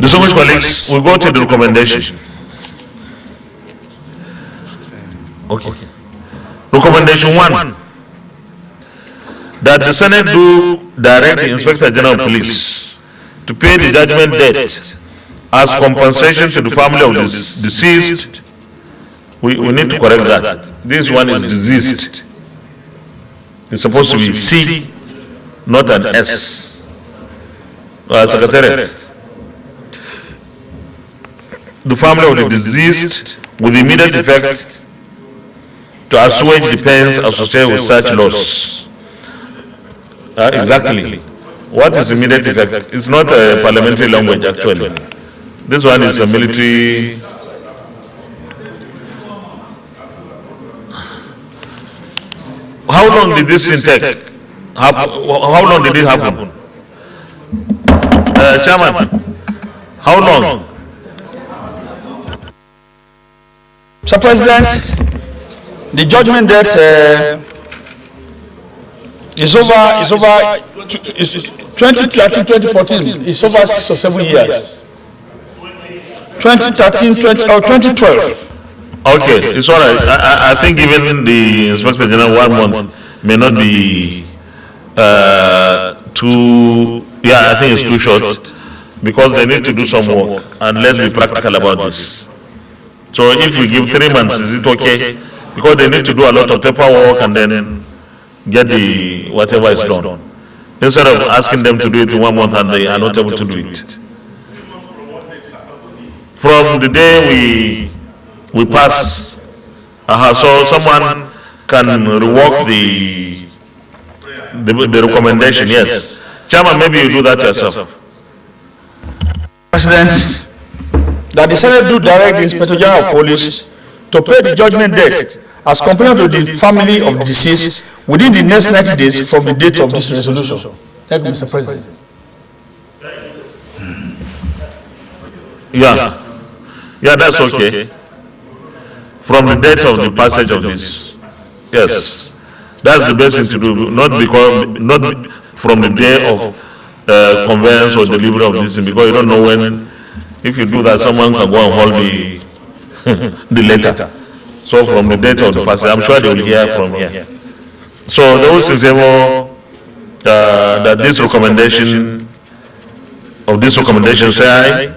Distinguished colleagues, we go to the recommendation. Okay. Recommendation 1. That the Senate do direct the Inspector General of Police to pay the judgment debt as compensation to the family of the deceased. We need to correct that. This one is deceased. It's supposed to be C, not an S. Secretariat. The family of the deceased with immediate effect to assuage the pains associated with such loss. Exactly. What is immediate effect? It's not a parliamentary language actually. This one is a military. How long did this thing take? How long did it happen? Chairman, how long? Mr. President, the judgment debt is over 2013-2014. It's over 6 or 7 years. 2013, 2012. Okay, it's all right. I think even the Inspector General 1 month may not be too. Yeah, I think it's too short because they need to do some work, and let's be practical about this. So if we give 3 months, is it okay? Because they need to do a lot of paperwork and then get the whatever is done. Instead of asking them to do it in 1 month and they are not able to do it. From the day we pass, so someone can revoke the recommendation. Yes, Chairman, maybe you do that yourself. President, that the Senate do direct the Inspector General of Police to pay the judgment debt as compared to the family of the deceased within the next 90 days from the date of this resolution. Thank you, Mr. President. Yeah, that's okay. From the date of the passage of this, yes, that's the best thing to do. Not from the day of conveyance or delivery of this thing, because you don't know when. If you do that, someone can go and hold the letter. So from the date of the passage, I'm sure they will hear from here. So those in favor that this recommendation say aye.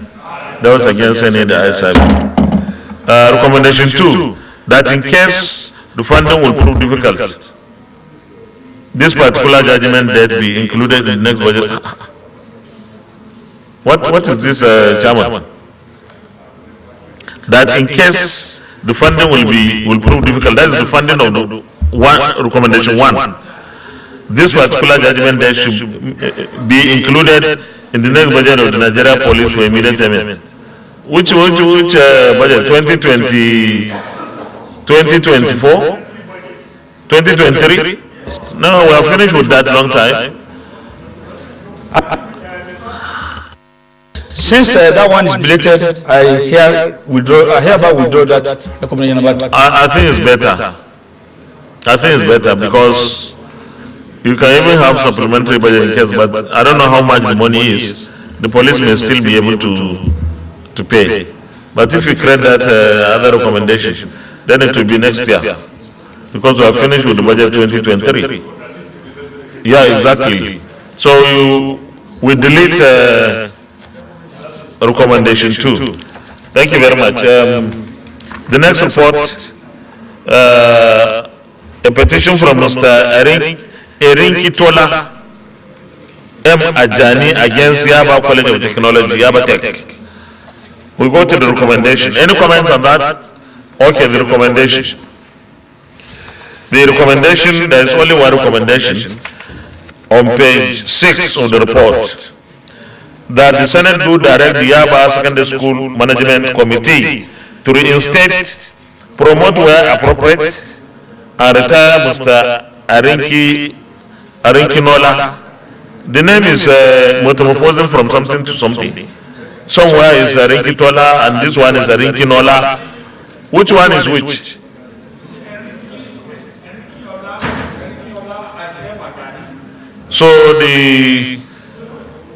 Those against any the ayes have it. Recommendation 2, that in case the funding will prove difficult, this particular judgment debt be included in the next budget. What is this, Chairman? That in case the funding will prove difficult, that is the funding of the recommendation 1. This particular judgment debt should be included in the next budget of the Nigeria Police for immediate payment. Which budget? 2020, 2024, 2023? No, we are finished with that long time. Since that one is belated, I hereby withdraw that recommendation number. I think it's better. I think it's better because you can even have supplementary budget in case, but I don't know how much the money is. The police may still be able to pay. But if you create that other recommendation, then it will be next year. Because we are finished with the budget 2023. Yeah, exactly. So we delete recommendation 2. Thank you very much. The next report, a petition from Mr. Erinkitola M. Ajani against Yaba College of Technology, Yaba Tech. We go to the recommendation. Any comment on that? Okay, the recommendation. The recommendation, there is only one recommendation on page 6 of the report, that the Senate do direct the Yaba Secondary School Management Committee to reinstate, promote where appropriate, and retire Mr. Arinkinola. The name is metamorphosing from something to something. Somewhere is Arinkitola and this one is Arinkinola. Which one is which? So the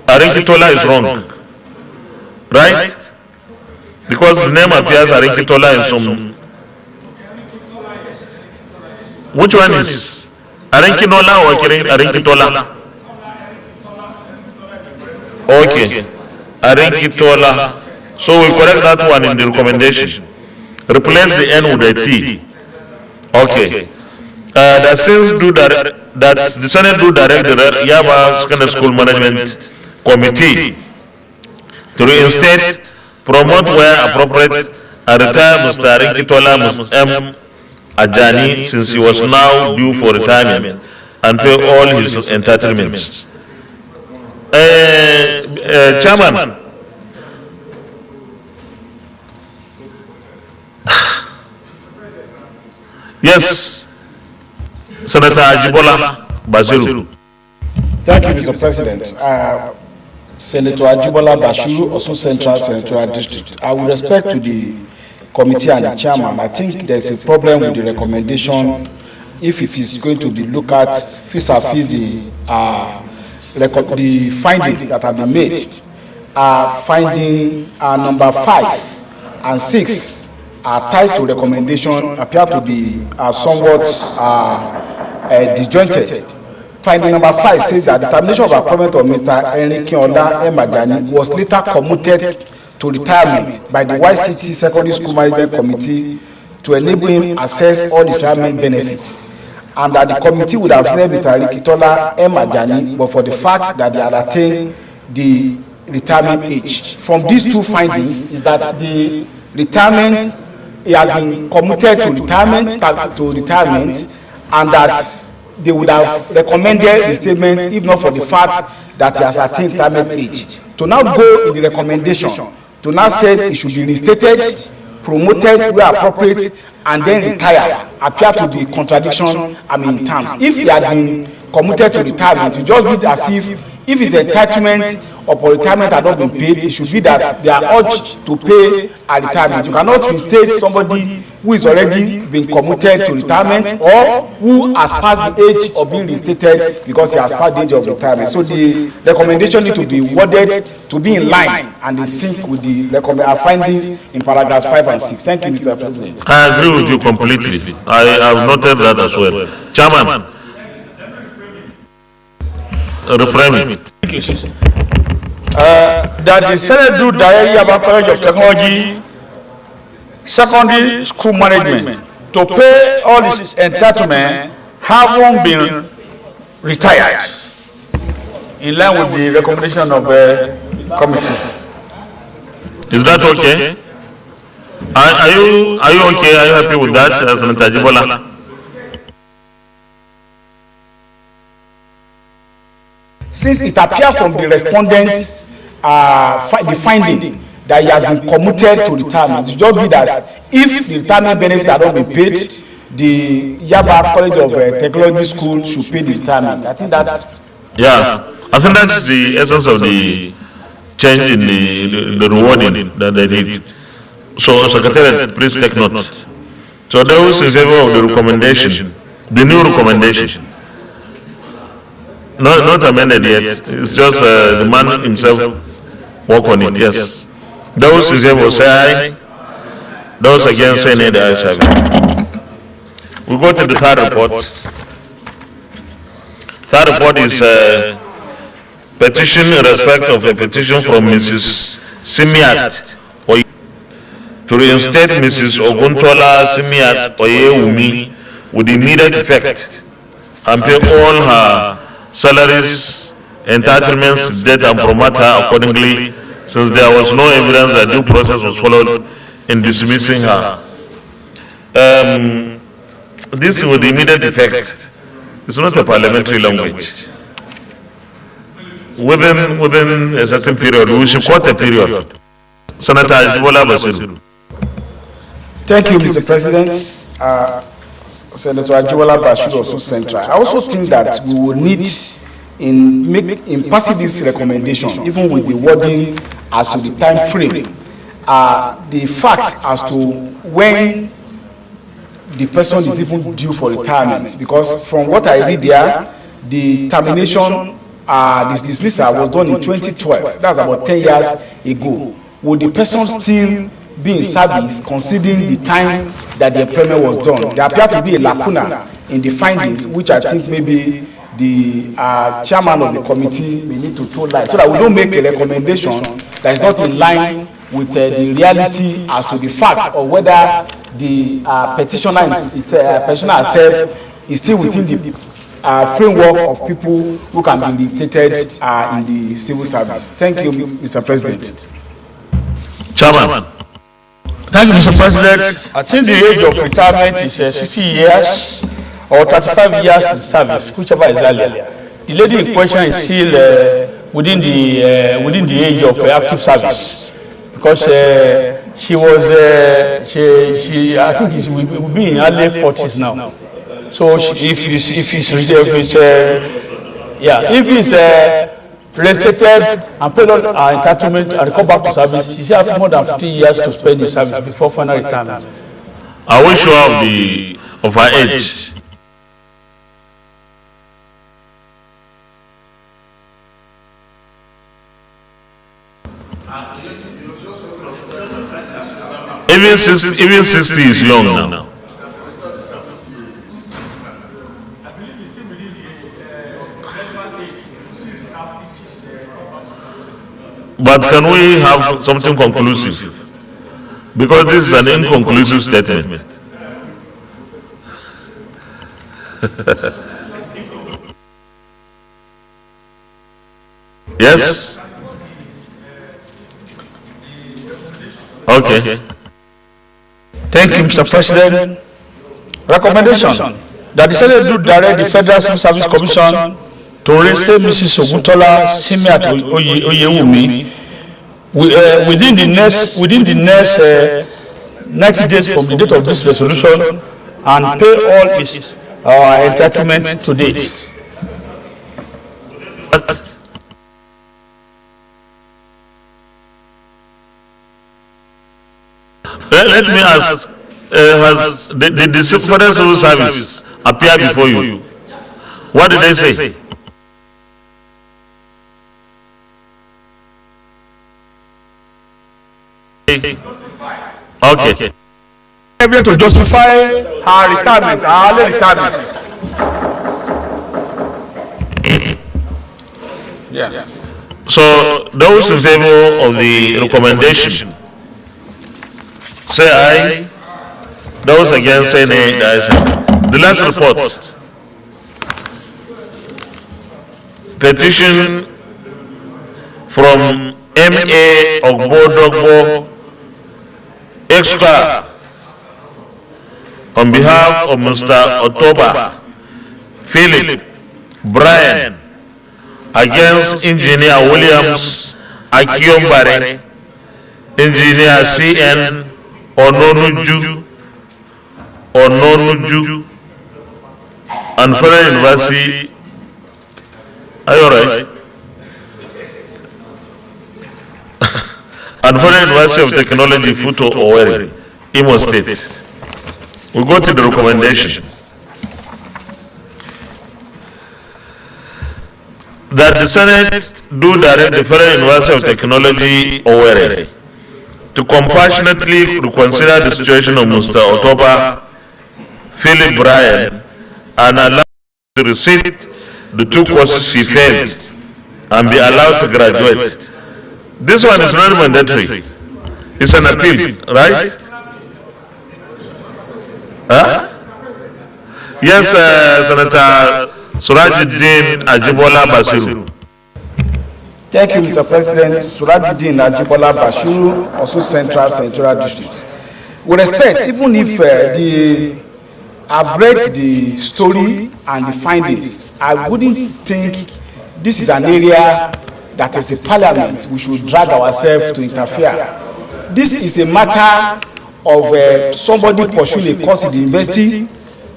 Arinkitola is wrong, right? Because the name appears Arinkitola in some. Which one is Arinkinola or Arinkitola? Okay, Arinkitola. So we correct that one in the recommendation. Replace the N with a T. Okay. That since that the Senate do direct the Yaba Secondary School Management Committee to reinstate, promote where appropriate, and retire Mr. Arinkitola M. Ajani since he was now due for retirement and pay all his entitlements. Chairman, yes, Senator Ajibola Bashiru. Thank you, Mr. President. Senator Ajibola Bashiru, also Central Senatorial District. I with respect to the committee and the chairman, I think there's a problem with the recommendation if it is going to be looked at vis-a-vis the findings that have been made. Finding number 5 and 6 are tied to recommendation, appear to be somewhat disjointed. Finding number 5 says that the termination of appointment of Mr. Arinkinola M. Ajani was later commuted to retirement by the YCT Secondary School Management Committee to enable him access all his retirement benefits, and that the committee would have said Mr. Arinkitola M. Ajani, but for the fact that they had attained the retirement age. From these two findings is that the retirement, he has been commuted to retirement, and that they would have recommended the statement if not for the fact that he has attained retirement age. To now go in the recommendation, to now say he should be reinstated, promoted where appropriate, and then retire, appear to be contradiction, in terms. If he had been commuted to retirement, it just be as if his entitlement upon retirement had not been paid, it should be that they are urged to pay a retirement. You cannot reinstate somebody who is already been commuted to retirement or who has passed the age of being reinstated because he has passed the age of retirement. So the recommendation need to be worded to be in line and in sync with the findings in paragraphs 5 and 6. Thank you, Mr. President. I agree with you completely. I have noted that as well. Chairman, reframe it. Thank you, sir. That the Senate do direct Yaba College of Technology Secondary School Management to pay all its entitlement haven't been retired in line with the recommendation of the committee. Is that okay? Are you okay? Are you happy with that, Senator Ajibola? Since it appears from the respondents, the finding that he has been commuted to retirement, it just be that if the retirement benefits had not been paid, the Yaba College of Technology School should pay the retirement. I think that's... Yeah. I think that's the essence of the change in the rewarding that they did. So, Secretariat, please take note. So, those in favor of the recommendation, the new recommendation, not amended yet, it's just the man himself work on it, yes. Those in favor say aye, those against say nay, the ayes have it. We go to the third report. Third report is petition in respect of a petition from Mrs. Simiat to reinstate Mrs. Oguntola Simiat Oyewumi with immediate effect and pay all her salaries, entitlements, debt, and promote her accordingly, since there was no evidence that due process was followed in dismissing her. This with immediate effect is not a parliamentary language. Within a certain period, we should quote a period. Senator Ajibola Basiru. Thank you, Mr. President. Senator Ajibola Basiru also central. I also think that we will need in passing this recommendation, even with the wording as to the time frame, the fact as to when the person is even due for retirement, because from what I read there, the termination, this dismissal was done in 2012. That's about 10 years ago. Would the person still be in service considering the time that the employment was done? There appear to be a lacuna in the findings, which I think maybe the chairman of the committee may need to throw light, so that we don't make a recommendation that is not in line with the reality as to the fact or whether the petitioner herself is still within the framework of people who can be reinstated in the civil service. Thank you, Mr. President. Chairman. Thank you, Mr. President. I think the age of retirement is 60 years or 35 years in service, whichever is earlier. The lady in question is still within the age of active service, because she was I think she will be in early 40s now. So if he's reinstated and paid all our entitlement and come back to service, she should have more than 50 years to spend in service before final retirement. Are we sure of her age? Even 60 is young now. But can we have something conclusive? Because this is an inconclusive statement. Yes? Okay. Thank you, Mr. President. Recommendation that the Senate do direct the Federal Civil Service Commission to reinstate Mrs. Oguntola Simiat Oyewumi within the next 90 days from the date of this resolution and pay all his entitlement to date. Let me ask, has the Federal Civil Service appear before you? What did they say? Okay. Able to justify her retirement, her early retirement. Yeah. So those in favor of the recommendation say aye. Those against say nay. The last report. Petition from M.A. Ogbodogbo Extra on behalf of Mr. Otoba Philip Brian against Engineer Williams Akiombare, Engineer C.N. Ononuju and Federal University. Are you all right? and Federal University of Technology, Futo Owerri, Imo State. We go to the recommendation that the Senate do direct the Federal University of Technology, Owerri, to compassionately reconsider the situation of Mr. Otoba Philip Bryan and allow him to receive the 2 courses he failed and be allowed to graduate. This one is not mandatory. It's an appeal, right? Huh? Yes, Senator Surajuddin Ajibola Basiru. Thank you, Mr. President. Surajuddin Ajibola Basiru, also Central District. With respect, even if I've read the story and the findings, I wouldn't think this is an area that as a parliament we should drag ourselves to interfere. This is a matter of somebody pursuing a course in the university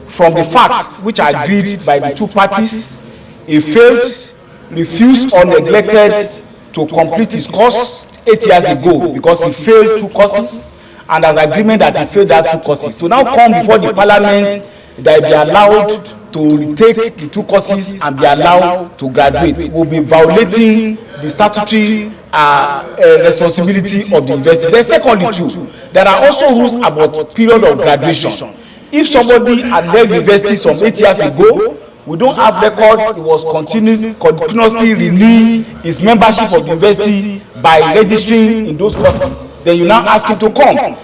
from the facts which are agreed by the 2 parties. He failed, refused or neglected to complete his course 8 years ago because he failed 2 courses, and as agreement that he failed that 2 courses. To now come before the parliament that be allowed to retake the 2 courses and be allowed to graduate will be violating the statutory responsibility of the university. Then secondly too, there are also rules about period of graduation. If somebody had left university some 8 years ago, we don't have record, he was continuously renewing his membership of the university by registering in those courses, then you now ask him to come.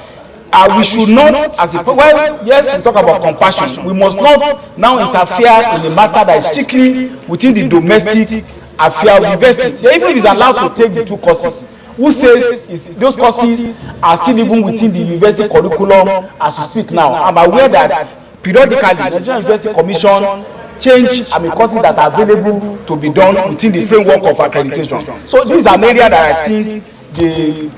We should not, as a well, yes, we talk about compassion. We must not now interfere in a matter that is strictly within the domestic affair of the university. Even if he's allowed to take the 2 courses, who says those courses are still even within the university curriculum as we speak now? I'm aware that periodically the Nigerian University Commission change courses that are available to be done within the framework of accreditation. So this is an area that I think the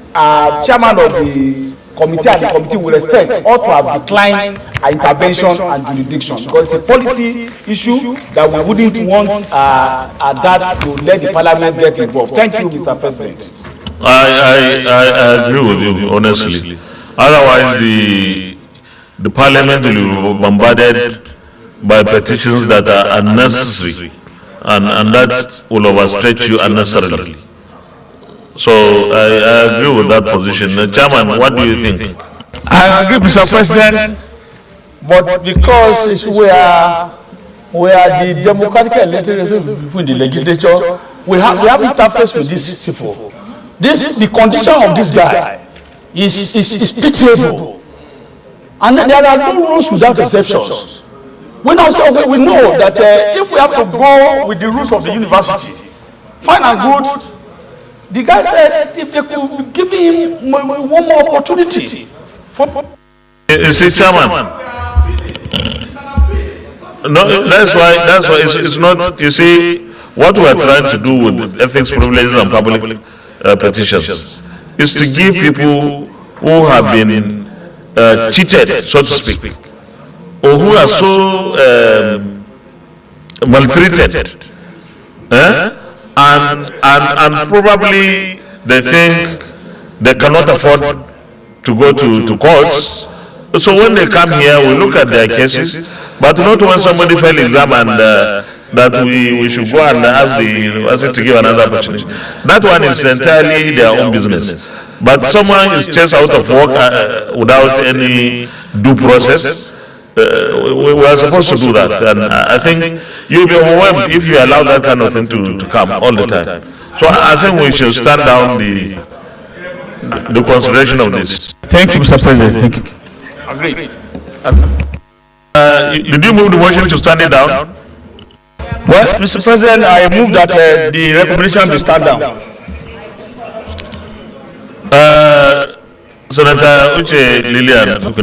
chairman of the committee and the committee will respect ought to have declined our intervention and jurisdiction, because it's a policy issue that we wouldn't want that to let the parliament get involved. Thank you, Mr. President. I agree with you, honestly. Otherwise, the parliament will be bombarded by petitions that are unnecessary, and that will overstretch you unnecessarily. So I agree with that position. Chairman, what do you think? I agree, Mr. President, but because we are the democratic elected between the legislature, we have interface with these people. The condition of this guy is pitiable, and there are no rules without exceptions. We now say, we know that if we have to go with the rules of the university, fine and good. The guy said if they could give him one more opportunity. You see, Chairman. No, that's why it's not. You see, what we are trying to do with ethics privileges and public petitions is to give people who have been cheated, so to speak, or who are so maltreated, and probably they think they cannot afford to go to courts. So when they come here, we look at their cases, but not when somebody failed exam and that we should go and ask the university to give another opportunity. That one is entirely their own business. But someone is chased out of work without any due process. We are supposed to do that, and I think you'll be overwhelmed if you allow that kind of thing to come all the time. So I think we should stand down the consideration of this. Thank you, Mr. President. Thank you. Agreed. Did you move the motion to stand it down? Well, Mr. President, I move that the recommendation be stand down. Senator Uche Lilian.